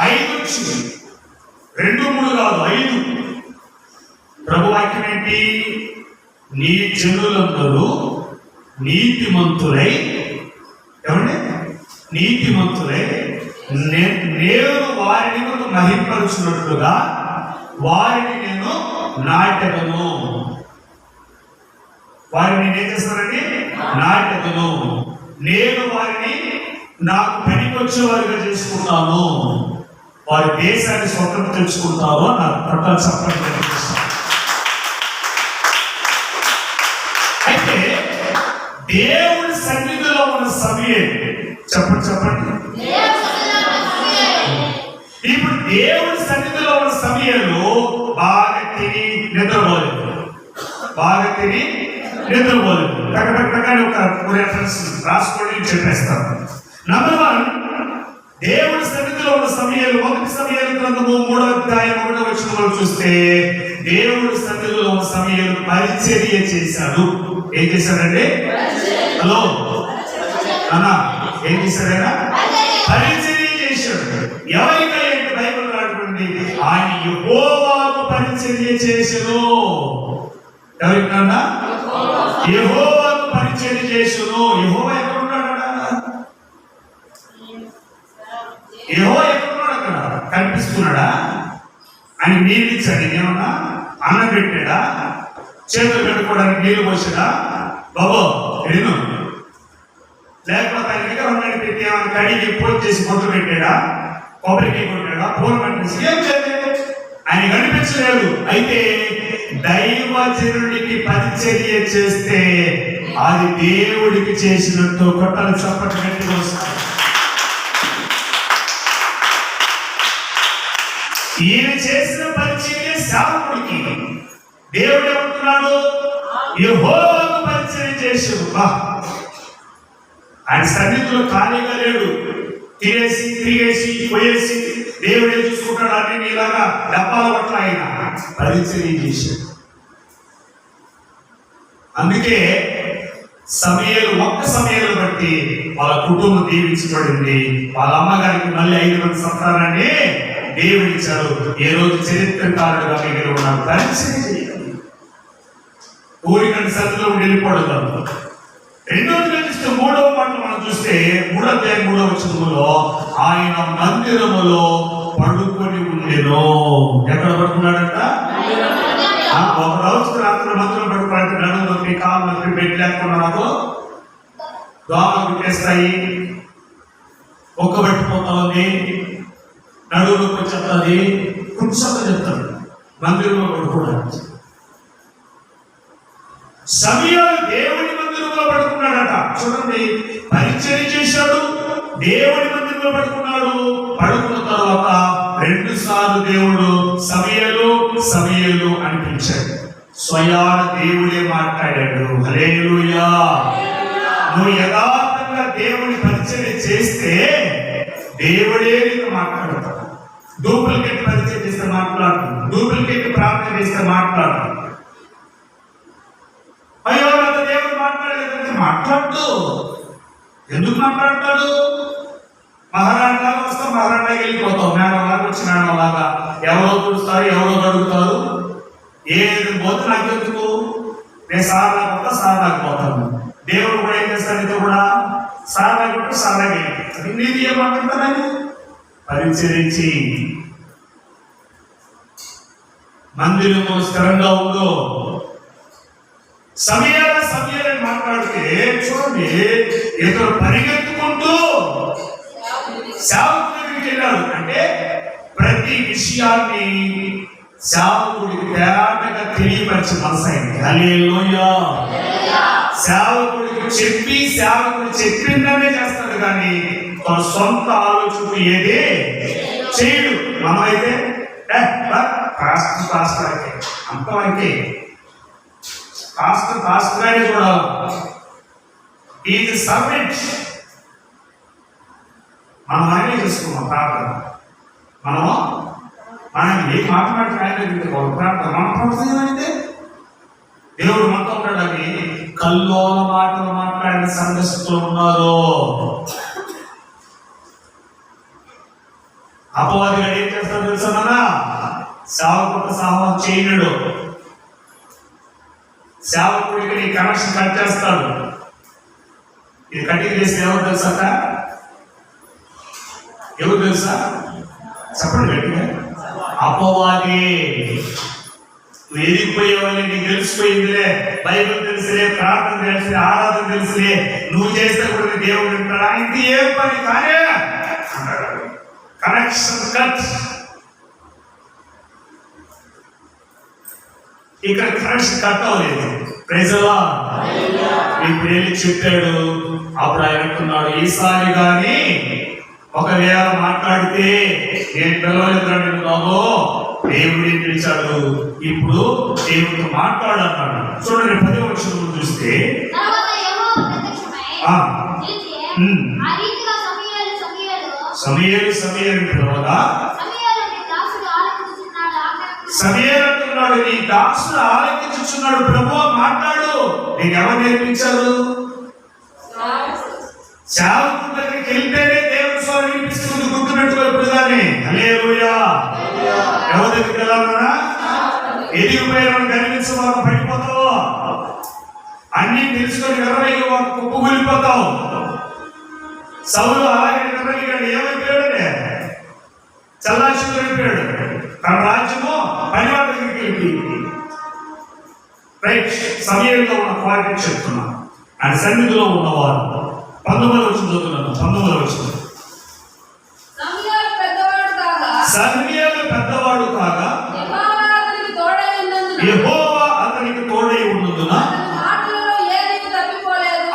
S2: 5 వచ్చింది. 2, 3 కాదు, 5. ప్రభు వాక్యం ఏంటి? నీ జనులందరూ నీతిమంతులై, ఏమండి? నీతిమంతులై నేను వారిని మహింపరుచున్నట్లుగా వారిని నేను నాటెదను. వారిని ఏం చేస్తానండి? నాటెదను. నేను వారిని నాకు పనికొచ్చే వారిగా చేసుకుంటాను. వారి దేశాన్ని స్వతంత్రం తెచ్చుకుంటారు అని నాకు ప్రకారం చెప్పండి. అయితే దేవుడి సన్నిధిలో ఉన్న సమూయేలు చెప్పండి. ఇప్పుడు దేవుడి సన్నిధిలో ఉన్న సమూయేలు బాగా తిని నిద్రపోలేదు. టకటకటకని ఒక రెఫరెన్స్ రాసుకోండి, చెప్పేస్తాను. నంబర్ 1, దేవుడి సన్నిధిలో ఉన్న సమూయేలు 1 సమూయేలు గ్రంథము 3వ అధ్యాయం 1వ వచనంలో చూస్తే దేవుడి సన్నిధిలో ఉన్న సమూయేలు పరిచర్య చేశాడు. ఏం చేశాడండి? హలో అన్నా, ఏం చేశాడైనా? పరిచర్య చేశాడు. ఎవరికైతే బైబిల్ రాడుకోండి, ఆయన యెహోవాకు పరిచర్య చేశాడు. ఎవరికన్నా? యెహోవాకు పరిచర్య చేశాడు. యెహోవా ఎక్కడ ఉన్నాడు? యెహోవా ఎక్కడున్నాడు? అక్కడ కనిపిస్తున్నాడా? ఆయన నీళ్ళు ఇచ్చాడు, ఏమన్నా అన్నం పెట్టాడా? చేతులు పెట్టుకోవడానికి నీళ్లు పోసాడా? బాబో నేను లేకపోతే ఆయన విగ్రహం పెట్టి ఏమైనా కడిగి పూజ చేసి బొట్టు పెట్టాడా? కొబ్బరికి కొట్టాడా? పూలు కనిపించి ఏం చేయలేదు. ఆయన కనిపించలేదు. అయితే దైవజనుడికి పరిచర్య చేస్తే అది దేవుడికి చేసినట్టు కొట్టాలి చప్పటి గట్టిగా వస్తారు. ఈయన చేసిన పరిచర్య సేవకుడికి. దేవుడు ఏమంటున్నాడు? యెహోవాకు పరిచర్య చేశాడు. ఆయన సన్నిధిలో ఖాళీగా లేడు. తిరిగేసి పోయేసి దేవుడే చూసుకుంటాడు. అన్ని ఇలాగా డబ్బాల పట్ల ఆయన పరిచర్య చేశాడు. అందుకే సమూయేలు ఒక్క సమూయేలు బట్టి వాళ్ళ కుటుంబం దీవించబడింది. వాళ్ళ అమ్మగారికి మళ్ళీ 5 మంది సంతానాన్ని దేవుడిచ్చాడు. ఏ రోజు చరిత్రకారుడుగా మిగిలి ఉన్నారు. పరిచర్య చేయాలి. ఊరికంటే సత్తులో వెళ్ళిపోవడం కాదు. 2వ చూస్తే 3వ మాట మనం చూస్తే 3వ అధ్యాయం 3వ వచనంలో ఆయన మందిరములో పడుకొని ఉండెను. ఎక్కడ పడుకున్నాడంట? ఒక రోజు రాత్రి మందిరం పడుకోవాలంటే నడుము నొప్పి, కాలు నొప్పి, బెడ్ లేకున్నాడు. దోమలు కుట్టేస్తాయి, ఒక్క పట్టిపోతుంది, నడువు నొప్పి వచ్చేస్తుంది. కూర్చొని చెప్తాడు మందిరంలో పడుకోవడానికి. సమూయేలు దేవుడి మందిరంలో పడుకున్నాడట. చూడండి, పరిచర్య చేశాడు, దేవుడి మందిరంలో పడుకున్నాడు. పడుకున్న తర్వాత 2 సార్లు దేవుడు సమూయేలు అనిపించాడు. స్వయాన దేవుడే మాట్లాడాడు. హల్లెలూయా. నువ్వు యథార్థంగా దేవుడి పరిచర్య చేస్తే దేవుడే నీకు మాట్లాడతాడు. డూప్లికేట్ పరిచర్య చేస్తే మాట్లాడు, డూప్లికేట్ ప్రార్థన చేస్తే మాట్లాడు. అయ్యో నాతో దేవుడు మాట్లాడలేదంటే మాట్లాడు. ఎందుకు మాట్లాడతాడు? మహారాణిలాగా వస్తాం, మహారాణిలాగా వెళ్ళిపోతాం. మేనలాగా వచ్చి మేనలాగా ఎవరో చూస్తారు, ఎవరో అడుగుతారు. ఏది పోతే నాకు ఎందుకు? నేను సార్లాగా సార్లాకపోతాను. దేవుడు కూడా ఏం చేస్తాడు? ఇది కూడా సార్లాగా సార్లాగా నీది ఏమంటారని పరిచరించి మందిరము స్థిరంగా ఉందో. సమూయేలు మాట్లాడితే చూడండి, ఇతరు పరిగెత్తుకుంటూ సేవకుడికి వెళ్ళాడు. అంటే ప్రతి విషయాన్ని సేవకుడికి తేటగా తెలియపరిచి మనసైంది. హల్లెలూయా. సేవకుడికి చెప్పి సేవకుడు చెప్పిందనే చేస్తాడు కానీ తన సొంత ఆలోచన ఏది చేయడు. మనమైతే పాస్టర్ అయితే అంతవరకే పాస్టర్గానే చూడాలి. Is servant. మనం మనమే చేసుకున్నాం ప్రార్థన. మనం ఏం మాట్లాడుతున్నాయంటే ప్రార్థన మన ప్రార్థన అయితే దేవుడు మనతో ఉంటాడని కల్లోల మాటలు మాట్లాడిన సంఘస్థులు ఉన్నారు. అపవాదిగా ఏం చేస్తాడు తెలుసా? సేవకుడు సహవాసం చేయడు. సేవకుడికి నీ కనెక్షన్ కట్ చేస్తాడు. ఇది కటింగ్ చేస్తే ఎవరు తెలుసా? ఎవరు తెలుసా? చెప్పండి గట్టిగా. అపవాది. నువ్వు ఎదిగిపోయేవాళ్ళని నీకు తెలిసిపోయిందిలే, బైబిల్ తెలుసులే, ప్రార్థన తెలుసులే, ఆరాధన తెలుసులే, నువ్వు చేస్తే కూడా దేవుడు వింటాడా? ఇది ఏం పని కానీ కనెక్షన్ కట్. ఇక్కడ కనెక్షన్ కట్ అవ్వలేదు. ప్రజలా ఇప్పుడు వెళ్ళి చెప్పాడు. అప్పుడు ఆయన అంటున్నాడు, ఈసారి కానీ ఒకవేళ మాట్లాడితే నేను పిలవలేదండి బాబు, దేవుడు ఏం పిలిచాడు, ఇప్పుడు దేవుడితో మాట్లాడన్నాడు. చూడండి 10వ వచనం చూస్తే సమూయేలు పిలవగా సమూయేలు అంటున్నాడు, నీ దాసుడు ఆలకించుచున్నాడు, ప్రభువా మాట్లాడు. నీకు ఎవరు నేర్పించారు? సేవకుడి దగ్గరికి వెళ్తేనే దేవుడు స్వరం వినిపిస్తుంది. గుర్తుపెట్టుకో ఇప్పుడు కానీ. హల్లెలూయా. ఎవరి దగ్గరికి వెళ్ళాలన్నా ఎదిగిపోయాను కనిపించి వాళ్ళు పడిపోతావు. అన్ని తెలుసుకొని ఎవరై కుప్పు కూలిపోతావు. సౌలు అలాగే ఎవరైపోయాడు? ఏమైపోయాడే? చల్లాచిపోయాడు. తన రాజ్యము పనివాళ్ళ దగ్గరికి వెళ్ళిపోయింది. రైట్. సమయంలో ఉన్న క్వాలిటీ చెప్తున్నా. ఆయన సన్నిధిలో ఉన్నవారు 19వ వచనం చదువుతున్నాను. 19వ వచనం. సమూయేలు పెద్దవాడు కాగా యెహోవా అతనికి తోడై ఉన్నందున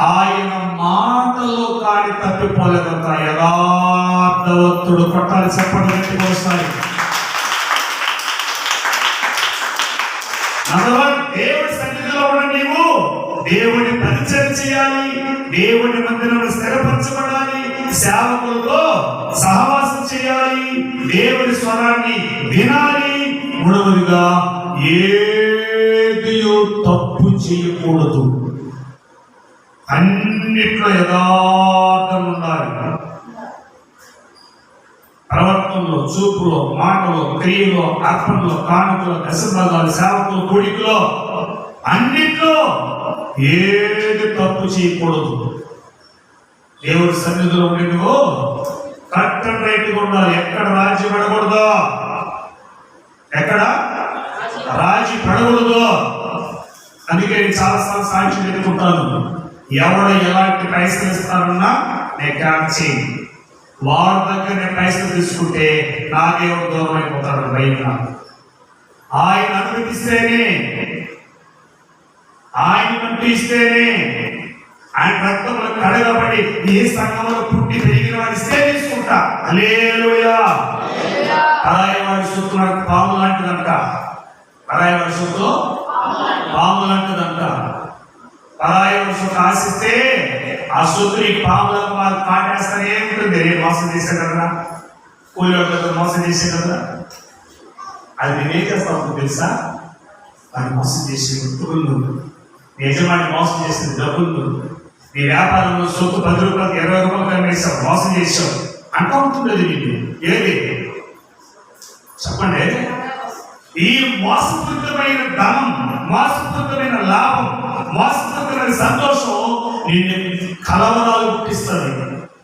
S2: ఆయన మాటలో కాడి తప్పిపోలేదంట. యథార్థవంతుడు. కొట్టాలి చెప్పండి గట్టిగా వస్తాయి. దేవుడి సన్నిధిలో ఉన్న నీవు దేవుని పరిచయం చేయాలి, దేవుని మందిరంలో స్థిరపరచబడాలి, సేవకులతో సహవాసం చేయాలి, దేవుని స్వరాన్ని వినాలి. మూడవదిగా ఏదియో తప్పు చేయకూడదు. అన్నిట్లో యథార్థం ఉండాలి. ప్రవర్తనలో, చూపులో, మాటలో, క్రియలో, అర్పణలో, కానుకలో, దశభాగాలు, సేవకులు, కూడికలో, అన్నిట్లో ఏది తప్పు చేయకూడదు. దేవుడి సన్నిధిలో ఉండేదిగో కరెక్ట్ రైట్గా ఉండాలి. ఎక్కడ రాజీ పడకూడదు, ఎక్కడ రాజీ పడకూడదు. అందుకే నేను చాలాసార్లు సాక్షి పెట్టుకుంటాను. ఎవరు ఎలాంటి పైసలు ఇస్తారన్నా నేను క్యాన్సీ వారి దగ్గర నేను పైసలు తీసుకుంటే నా దేవుడు దూరం అయిపోతాడు. బయట ఆయన అనుమతిస్తేనే, ఆయన పంపిస్తేనే, ఆయన రక్తంలో కడగబడి ఏ సంఘంలో పుట్టి పెరిగిన వాడిస్తే తీసుకుంటా. హల్లెలూయా. పరాయి వాడి సొత్తు నాకు పాము లాంటిదంట. పరాయి వాడి సొత్తు పాము లాంటిదంట. పరాయి వాడి సొత్తు ఆశిస్తే ఆ సొత్తు నీకు పాములకు వాళ్ళు కాటేస్తానే ఉంటుంది. నేను మోసం చేశాను కదా, కూలి వాళ్ళతో మోసం చేశాను కదా, అది నేనేం చేస్తాను తెలుసా? దాన్ని మోసం చేసి డబ్బులు, యజమాని మోసం చేసిన డబ్బులు, నీ వ్యాపారంలో సొత్తు 10 రూపాయలకి 20 రూపాయలు కమ్మేసావు, మోసం చేసావు అంటూ ఉంటుంది. అది నీకు ఏది చెప్పండి? ఈ మోసపూరితమైన ధనం, మోసపూరితమైన లాభం, మోసపూరితమైన సంతోషం నిన్ను కలవరాలు పుట్టిస్తుంది.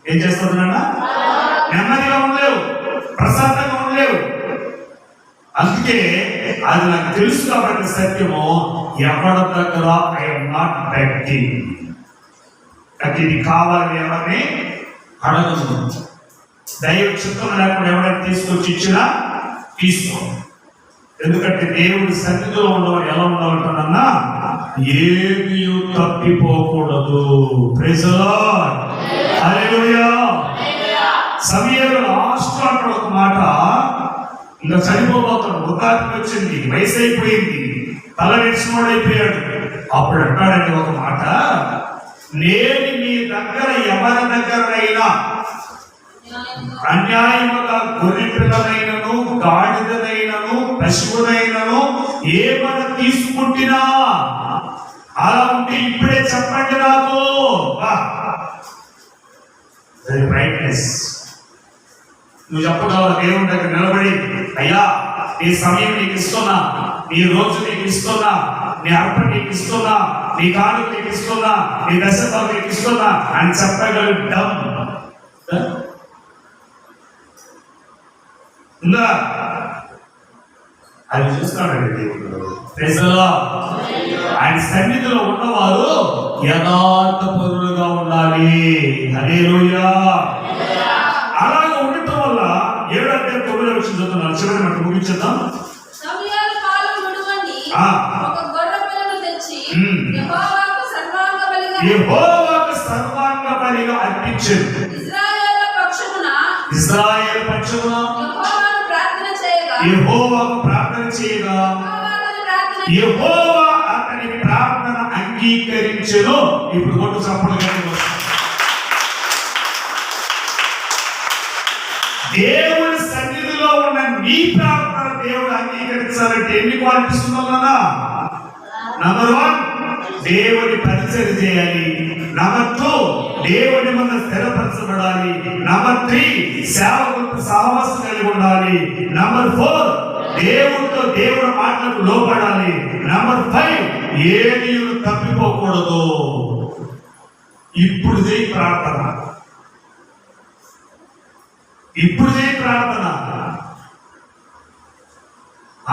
S2: ఏం చేస్తుంది నాన్న? నెమ్మదిగా ఉండలేవు, ప్రశాంతంగా ఉండలేవు. అందుకే అది నాకు తెలుసు కాబట్టి సత్యము, ఎవరి దగ్గర ఐఎమ్ నాట్ బెగ్గింగ్. నాకు ఇది కావాలని ఎవరిని అడగదు. దైవ చిత్తం లేకుండా ఎవరైనా తీసుకొచ్చి ఇచ్చినా తీసుకో. ఎందుకంటే దేవుడి సన్నిధిలో ఉన్నవాడు ఎలా ఉండాలంటున్నా
S1: ఏమీ తప్పిపోకూడదు. Praise the Lord. హల్లెలూయా. సమూయేలు లాస్ట్ అంటాడు ఒక మాట, ఇంకా చనిపోబోతాడు, వృద్ధాప్యం వచ్చింది, వయసు అయిపోయింది, తల నెచ్చినోడైపోయాడు. అప్పుడు అంటాడండి ఒక మాట, నేను మీ దగ్గర ఎవరి దగ్గరైనా అన్యాయముగా గొర్రె పిల్లనైనను గాడిదనైనను పశువునైనను ఏమైనా తీసుకుంటున్నా అలా ఉంటే ఇప్పుడే చెప్పండి నాకు. బ్రైట్నెస్ నువ్వు చెప్పగలవు దేవుని దగ్గర నిలబడి, అయ్యా నీ సమయం నీకు ఇస్తున్నా, నీ రోజు నీకు ఇస్తున్నా, నీ అర్పణ నీకు ఇస్తున్నా, నీ కానుక నీకు ఇస్తున్నా, నీ దశభాగం నీకు ఇస్తున్నా అని చెప్పగలం. ఉందా? అది చూస్తాడండి దేవుడు. ఆయన సన్నిధిలో ఉన్నవారు యథార్థ పరులుగా ఉండాలి. హల్లెలూయా. అలాగే ఉండటం వల్ల 7:9 చదువుతున్నాను, చివరి మాట ముగించేద్దాం. యెహోవాకు సర్వాంగ బలిగా అర్పించారు. ఇశ్రాయేలు పక్షమున యెహోవాకు ప్రార్థన చేయగా యెహోవా అతని ప్రార్థన అంగీకరించెను. ఇప్పుడు కొట్టు చప్పట్లు. దేవుని సన్నిధిలో ఉన్న నీ ప్రార్థన దేవుడు అంగీకరించాలంటే ఎన్ని క్వాలిటీస్ ఉందా? నంబర్ 1, దేవుని పరిచయం చేయాలి. నంబర్ 2, దేవుని మీద స్థిరపరచబడాలి. నంబర్ 3, సేవకులతో సహవాసం కలిగి ఉండాలి. నంబర్ 4, దేవుడితో దేవుడి మాటలకు లోపడాలి. నంబర్ 5, ఏది తప్పిపోకూడదు. ఇప్పుడు చేయి ప్రార్థన, ఇప్పుడు చేయి ప్రార్థన.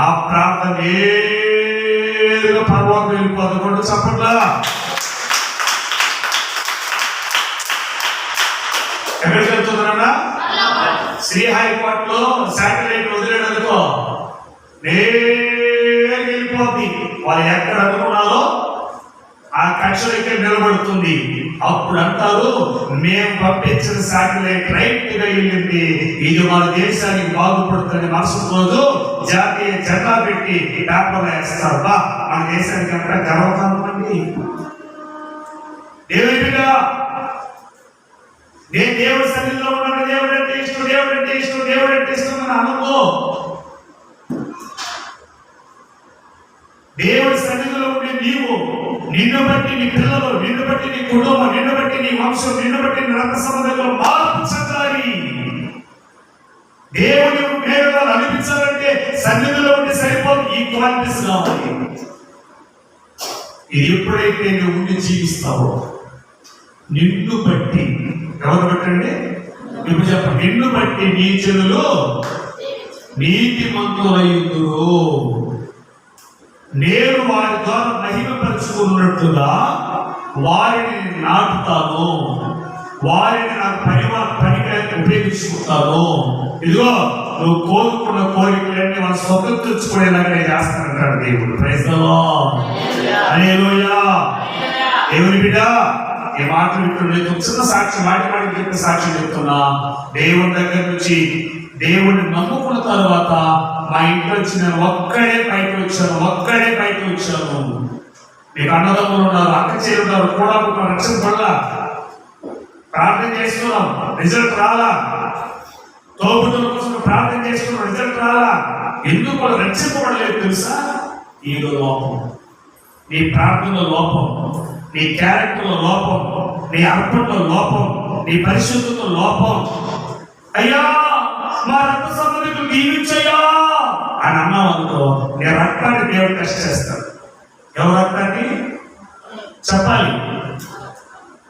S1: ఆ ప్రార్థన ఏదో పర్వాకు వెళ్ళిపోతుంది. చెప్పట్లా? ఎక్కడికి వెళ్తుందన్నా? శ్రీహరికోటలో శాటిలైట్ వదిలేడనుకో నేరుగా వెళ్ళిపోద్ది. వాళ్ళు ఎక్కడ అనుకున్నారో ఆ కక్షలకి నిలబడుతుంది. అప్పుడు అంటారు, మేము పంపించిన శాటిలైట్ రైట్ గా వెళ్ళింది, ఇది మన దేశానికి బాగుపడుతుంది. మరుసటి రోజు జాతీయ జెండా పెట్టి పేపర్లు వేస్తారు. బా, మన దేశానికి అంతా గర్వకాలం అండి. దేవుడిగా నేను దేవుడి సన్నిధిలో ఉన్నాను, దేవుడు అంటే ఇష్టం, దేవుడు అంటే ఇష్టం, దేవుడు అంటే ఇష్టం అని అనుకో. దేవుడి సన్నిధిలో ఉండే నీవు, నిన్ను బట్టి నీ పిల్లలు, నిన్ను బట్టి నీ కుటుంబం, నిన్ను బట్టి నీ వంశం, నిన్ను బట్టి నీ రక్త సంబంధంలో మార్పు చెందాలి. దేవుని మేలుగా అనిపించాలంటే సన్నిధిలో ఉండి సరిపోదు, ఈ క్వాలిటీస్ కావాలి. ఇది ఎప్పుడైతే నువ్వు ఉండి జీవిస్తావో నిన్ను బట్టి, ఎవరు బట్టండి? ఇప్పుడు చెప్పండి, నిన్ను బట్టి నీ జనులు నీతిమంతులయ్యుదురు. నేను వారి ద్వారా మహిమపరుచుకున్నట్లుగా వారిని నాటుతాను, వారిని నాకు పనిగా ఉపయోగించుకుంటాను. ఇదిగో నువ్వు కోరుకున్న కోరికలన్నీ వాళ్ళ స్వతం తెచ్చుకునేలాగా నేను చేస్తానంటాడు దేవుడు. Praise the Lord. హల్లెలూయా. దేవుని బిడ్డ, ఈ మాటలు ఇప్పుడు చిన్న సాక్ష్యం, మాటి చెప్పిన సాక్ష్యం చెప్తున్నా. దేవుని దగ్గర నుంచి దేవుడిని నమ్ముకున్న తర్వాత మా ఇంట్లో వచ్చి నేను ఒక్కడే బయట వచ్చాను. మీకు అన్నదమ్ములు ఉన్నారు, అక్క చెల్లి ఉన్నారు, కూడా రక్షణ పడలా, ప్రార్థన చేస్తున్నాం, రిజల్ట్ రాలా. తోబుట్టుల కోసం ప్రార్థన చేస్తున్నాం, రిజల్ట్ రాలా. ఎందుకు వాళ్ళు రక్షింపబడలేదు తెలుసా? ఏదో లోపం, నీ ప్రార్థనలో లోపం, నీ క్యారెక్టర్లో లోపం, నీ అర్పణలో లోపం, నీ పరిశుద్ధతలో లోపం. అయ్యా మా రక్త సంబంధికులు దీవించయ్యా అని అన్నావు అనుకో, నీ రక్తాన్ని దేవుడు టెస్ట్ చేస్తాడు. ఎవరు రక్తాన్ని చెప్పాలి?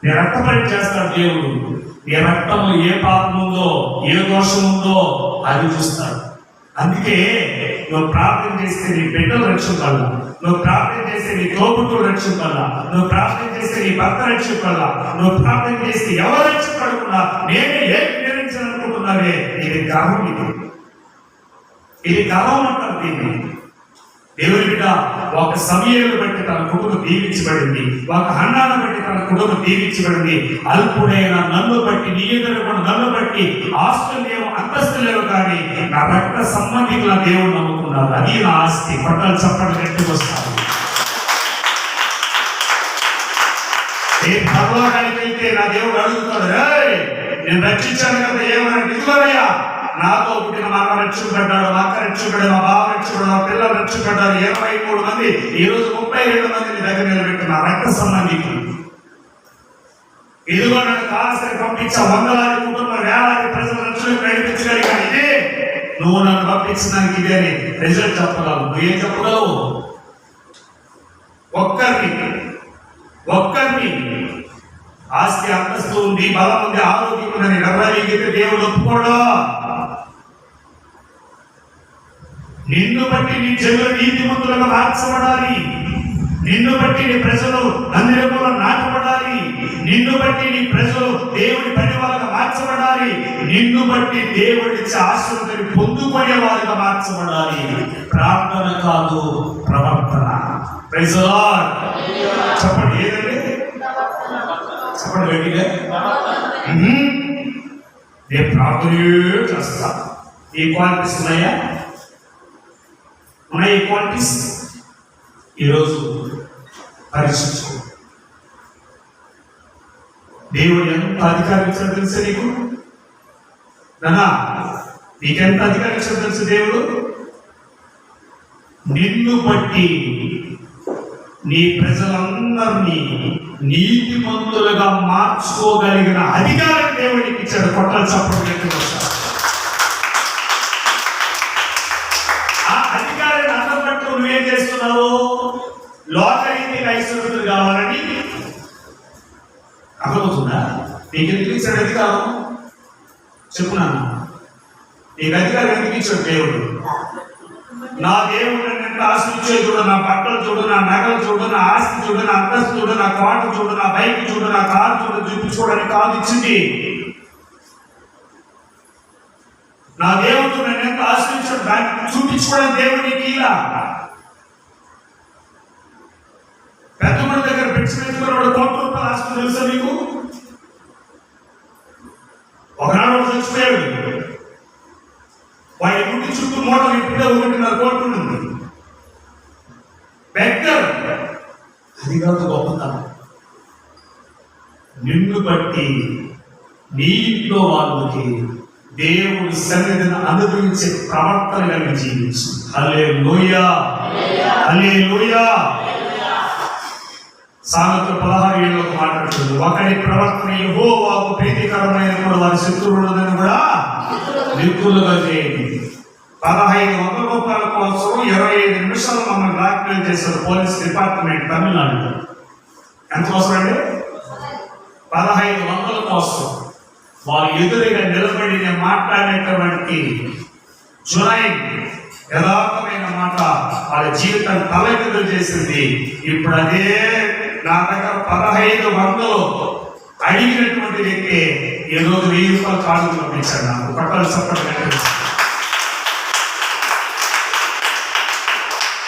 S1: నీ రక్త పరీక్ష చేస్తాడు దేవుడు. నీ రక్తంలో ఏ పాపం ఉందో, ఏ దోషం ఉందో అది చూస్తాడు. అందుకే నువ్వు ప్రార్థన చేస్తే నీ బిడ్డలు రక్షించాలా, నువ్వు ప్రార్థన చేస్తే నీ తోబుట్టులు రక్షించాలా, నువ్వు ప్రార్థన చేస్తే నీ భర్త రక్షించాలా, నువ్వు ప్రార్థన చేస్తే ఎవరు రక్షించబడకుండా నేనే ఏం నిర్ణయించాలనుకుంటున్నావే, ఇది గర్వం. ఇది గర్వం అంటారు దీన్ని.
S2: దేవుని బిడ్డ ఒక సమయాన్ని బట్టి తన కుటుంబం దీవించబడింది, ఒక హన్నాను బట్టి తన కుటుంబం దీవించబడింది. అల్పుడైన నన్ను బట్టి, నీ ఎదురు నన్ను బట్టి ఆస్తులు లేవు, అంతస్తులు లేవు, కానీ నా రక్త సంబంధికుల దేవుడు నమ్ముకున్నారు. అది నా ఆస్తి. పట్టాలు చప్పట్లు గట్టి వస్తాను. నేను పరలోకానికి వెళ్తే నా దేవుడు అడుగుతాడు, నేను రక్షించాను కదా, ఏమైనా నిధులయ్యా, నాతో పుట్టిన మా అన్న రక్షించబడ్డాడు, మా అక్క రక్షించబడ్డాడు, మా బావ రక్షించబడ్డాడు, మా పిల్లలు రక్షించబడ్డారు, 23 మంది, ఈ రోజు 32 మంది నీ దగ్గర నిలబెట్టిన రక్త సంబంధికులు. ఇదిగో నన్ను కాల్సరి పంపించా, వందలాది కుటుంబాలు, వేలాది ప్రజల రక్షణకు నడిపించగలిగాను. ఇదే నువ్వు నన్ను పంపించడానికి, ఇదే అని రిజల్ట్ చెప్పగలవు. నువ్వేం చెప్పగలవు? ఒక్కరిని ఆస్తి, అంతస్తు ఉంది, బలం ఉంది, ఆరోగ్యం ఉందని గర్వాలిగితే దేవుడు ఒప్పుకోడు. నిన్ను బట్టి నీ జనులు నీతిమంతులుగా మార్చబడాలి, నిన్ను బట్టి నీ ప్రజలు మందిరములో నాటబడాలి, నిన్ను బట్టి నీ ప్రజలు దేవుడి పని వాళ్ళగా మార్చబడాలి, నిన్ను బట్టి దేవుడిచ్చే ఆశీర్వాదాన్ని పొందుకునే వారుగా మార్చబడాలి. ప్రార్థన కాదు, ప్రవర్తన. Praise the Lord. చెప్పండి, ఏదండి? చెప్పండి గట్టిగా. నేను ప్రార్థనే చేస్తా. ఈ క్వాలిటీస్ ఉన్నాయా? ఉన్నాయి ఈ క్వాలిటీస్. ఈరోజు పరీక్షించుకో. దేవుడు ఎంత అధికారం ఇచ్చాడు తెలుసా నీకు? నానా, నీకెంత అధికారం ఇచ్చాడు తెలుసు దేవుడు? నిన్ను బట్టి నీ ప్రజలందరినీ నీతిమంతులుగా మార్చుకోగలిగిన అధికారం దేవుడికి ఇచ్చాడు. కొట్టలు చప్పట్లు. ఆ అధికారాన్ని అర్థం పట్టు నువ్వేం చేస్తున్నావు? లోకరీతికి ఐశ్వర్యులు కావాలని అర్థమవుతుందా? నీకు ఎందుకు ఇచ్చాడు అధికారం? చెప్పున్నాను, నీకు అధికారం ఎందుకు ఇచ్చాడు దేవుడు? నా దేవుడు ఎంత ఆశించే చూడు, నా బట్టలు చూడు, నా నగలు చూడు, నా ఆస్తి చూడు, నా అంతస్తు చూడు, నా కోట చూడు, నా బైక్ చూడు, నా కారు చూడు చూపించుకోవడానికి కాదు ఇచ్చింది. నా దేవుడు నన్ను ఎంత ఆశ్రయించాడు దాన్ని చూపించుకోవడానికి దేవుడు నీకు ఇలా. పెద్దముడి దగ్గర పెంచుకున్నాడు, ₹1,00,00,000 ఆస్తి తెలుసా మీకు? ఒకనాడు చచ్చిపోయాడు. వాడి ఇంటి చుట్టూ మూటలు ఇప్పుడే ₹1,50,00,000 ఉంది. బెగ్గర్. అది కాదు గొప్పతనం. నిన్ను బట్టి నీ ఇంట్లో వాళ్ళకి దేవుడి సన్నిధిని అనుభవించే ప్రవర్తన కలిగి జీవించు. హల్లెలూయా, హల్లెలూయా. సామెతలు 16:7 మాట్లాడుతుంది, ఒకరి ప్రవర్తన యెహోవాకు ప్రీతికరమైనప్పుడు వారి శత్రువులను కూడా మిత్రులుగా చేయండి. ₹1,500 కోసం 25 నిమిషాలు మమ్మల్ని బ్లాక్మెయిల్ చేశారు పోలీస్ డిపార్ట్మెంట్ తమిళనాడులో. ఎంత కోసం అండి? 1,500 కోసం. వాళ్ళు ఎదురుగా నిలబడి మాట్లాడేటువంటి జునైన్ యథార్థమైన మాట వాళ్ళ జీవితాన్ని తలకిందులు చేసింది. ఇప్పుడు అదే నా దగ్గర 1,500 అడిగినటువంటి వ్యక్తి ఈ రోజు ₹1,000 కాళ్ళు పంపించాడు నాకు. పట్టాలు సపోర్ట్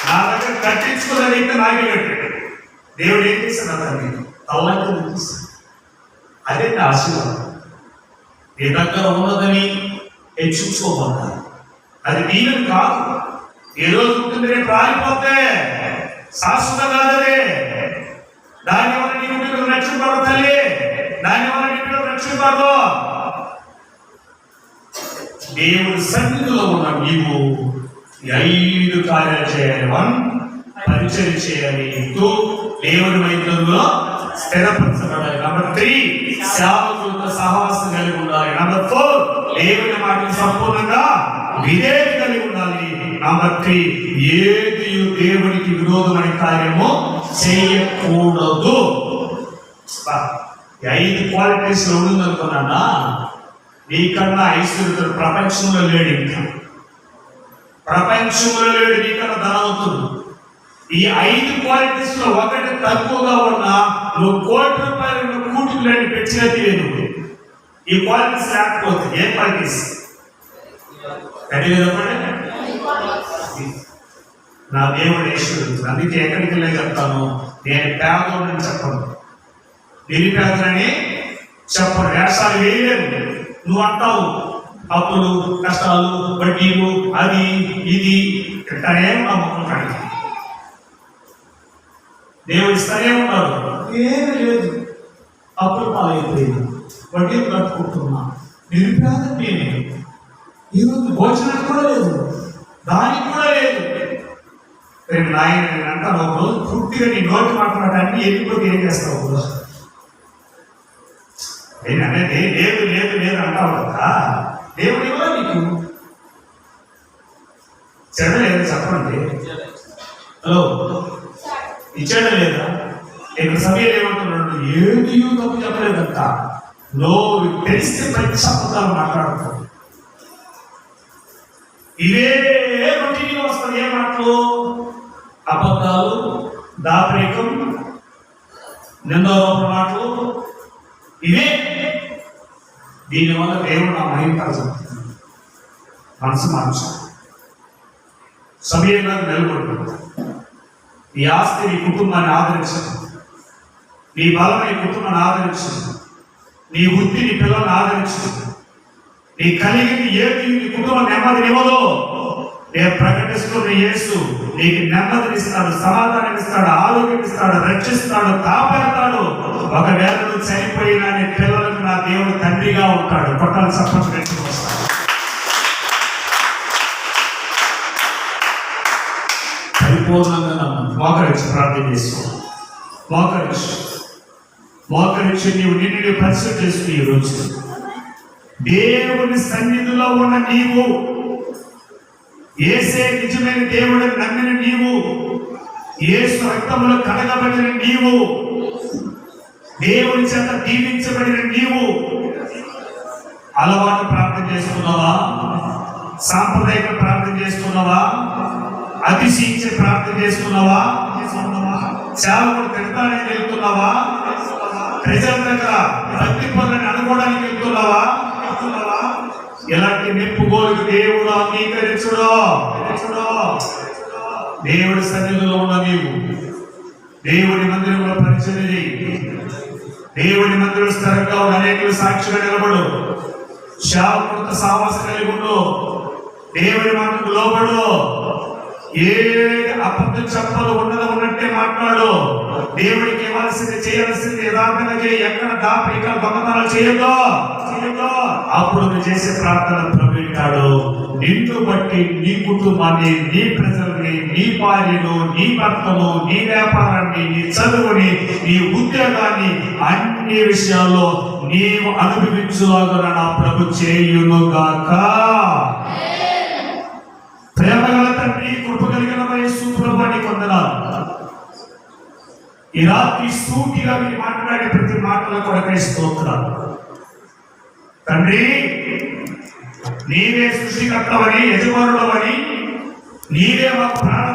S2: నా దగ్గర కట్టించుకున్న వ్యక్తి నాకే కట్టాడు. దేవుడు ఏం చేశాడు? అతన్ని తలకి. అదే నా ఆశీర్వాదం. నీ దగ్గర ఉన్నదని హెచ్చించుకోమన్నారు. అది దీవెన కాదు. ఏ రోజు ఉంటుంది రేపు రాలిపోతే శాశ్వత కాదదే. దానివల్ల నీ బిడ్డలు రక్షింపడు తల్లి, దానివల్ల నీ బిడ్డలు రక్షింపడు. దేవుడి సన్నిధిలో ఉన్న నీవు 5 కార్యాలు చేయాలి. 1, పరిచయం చేయాలి. 2, దేవుడి వైద్యంలో స్థిరపరచబడాలి. నెంబర్ 3, సేవకులతో సహవాసం కలిగి ఉండాలి. నెంబర్ 4, దేవుని మాటలు సంపూర్ణంగా విధేయత కలిగి ఉండాలి. నెంబర్ 3, ఏది దేవుడికి విరోధమైన కార్యము చేయకూడదు. 5 క్వాలిటీస్ లో ఉందనుకున్నా నీకన్నా ఐశ్వర్యుడు ప్రపంచంలో లేడు. ఇంకా ప్రపంచంలో లేడు నీకన్నా ధనవంతుడు. ఈ 5 క్వాలిటీస్ లో ఒకటి తక్కువగా ఉన్నా నువ్వు ₹1,00,00,000 కూటుకులని పెంచినది లేదు. ఈ క్వాలిటీస్ లేకపోతే ఏ క్వాలిటీస్?
S1: నా దేవుడు యేసుడు. అందుకే ఎక్కడికి వెళ్ళి చెప్తాను, నేను పేదోడని చెప్పను, నిరుపేదలని చెప్పను, వేషాలు వేయలేదు. నువ్వు అంటావు అప్పులు, కష్టాలు, వడ్డీలు, అది ఇది ఇట్టనే నా మొక్కలు కడిగి దేవుడు ఇస్తానే ఉన్నాడు. ఏమీ లేదు, అప్పులు పాలైపోయింది, వడ్డీలు కట్టుకుంటున్నా, నిరుపేద నేనే. ఈరోజు భోజనం కూడా లేదు, దానికి కూడా లేదు. రేపు నాయన నేను అంటాను, ఒక రోజు పూర్తిగా నీ నోటి మాట్లాడటానికి వెళ్ళిపోతే ఏం చేస్తావు? ఒక రోజు అనేది లేదు లేదు లేదు అంటావు కదా, దేవుడు ఇవ్వ నీకు చెడలేదు చెప్పండి. హలో, ఇచ్చాడా లేదా? ఇక్కడ సమయం ఏమంటున్నాడు, ఏది తప్పు చెప్పలేదంట. నువ్వు తెలిస్తే ప్రతి సంపదాలు మాట్లాడుతావు. ఇవే రొటీన్గా వస్తుంది. ఏ మాటలు? అబద్ధాలు, దాపరికం, నిందారోపణ మాటలు, ఇవే. దీనివల్ల దేవుడు నా మహింపరచబడుతుంది. మనసు మార్చు, సమయంగా నిలబడు. నీ ఆస్తి నీ కుటుంబాన్ని ఆదరించదు, నీ బలం నీ కుటుంబాన్ని ఆదరించదు, నీ వృత్తి నీ పిల్లల్ని ఆదరించదు, నీ కలిగింది ఏది నీ కుటుంబం నెమ్మదినివ్వదు. నేను ప్రకటిస్తున్న యేసు నీకు నెమ్మదినిస్తాడు, సమాధానం ఇస్తాడు, ఆరోగ్యం ఇస్తాడు, రక్షిస్తాడు, కాపాడతాడు. ఒకవేళ నువ్వు చనిపోయినా నీ పిల్లలకు నా దేవుడు తండ్రిగా ఉంటాడు. కొట్టాలి సపోర్ట్ పెట్టి వస్తాడు. పరిపూర్ణంగా మోకరించి ప్రార్థన చేసుకో. మోకరించి నీవు నిన్ను పరిశుద్ధి చేసుకుని ఈరోజు దేవుని సన్నిధిలో ఉన్న నీవు, యేసే నిజమైన దేవుడు నమ్మిన నీవు, యేసు రక్తములో కడగబడిన నీవు, దేవుని చేత దీవించబడిన నీవు అలవాటు ప్రార్థన చేస్తున్నావా? సాంప్రదాయక ప్రార్థన చేస్తున్నావా? అతిశయించే ప్రార్థన చేస్తున్నావా? సేవకుడు తిడతానని వెళ్తున్నావా? ప్రజల దగ్గర భక్తి పనులని అనుకోవడానికి వెళ్తున్నావా? ఎలాంటి మెప్పుకోలకు దేవుడు అంగీకరించుడో. దేవుడి సన్నిధిలో ఉన్న నీవు దేవుడి మందిరంలో పరిచయం చేయి. దేవుడి మందిరం స్థిరంగా ఉన్న అనేక సాక్షిగా నిలబడు. శావకుడితో సావాస కలిగి ఉండు. దేవుడి మాటకు లోబడు. ఏ అబద్ధం చెప్పలు ఉన్నది ఉన్నట్టే మాట్లాడు. దేవుడికి ఇవ్వాల్సింది చేయాల్సింది యథార్థంగా చేయి. ఎక్కడ దాపరిక దొంగతనాలు చేయదో. అప్పుడు నువ్వు చేసే ప్రార్థన ప్రవీణాడు. నిన్ను బట్టి నీ కుటుంబాన్ని, నీ ప్రజల్ని, నీ భార్యను, నీ భర్తను, నీ వ్యాపారాన్ని, నీ చదువుని, నీ ఉద్యోగాన్ని, అన్ని విషయాల్లో నీవు అనుభవించులాగా నా ప్రభు చేయునుగాక. ప్రేమగల తండ్రి, కృప కలిగిన యేసు ప్రభువాని వందనాలు. ఈ రాత్రి సూటిగా మీరు మాట్లాడే ప్రతి మాటల కొరకై స్తోత్రాలు తండ్రి. నీవే సృష్టికర్తవని, యజమానుడవని, నీవే మాకు ప్రాణ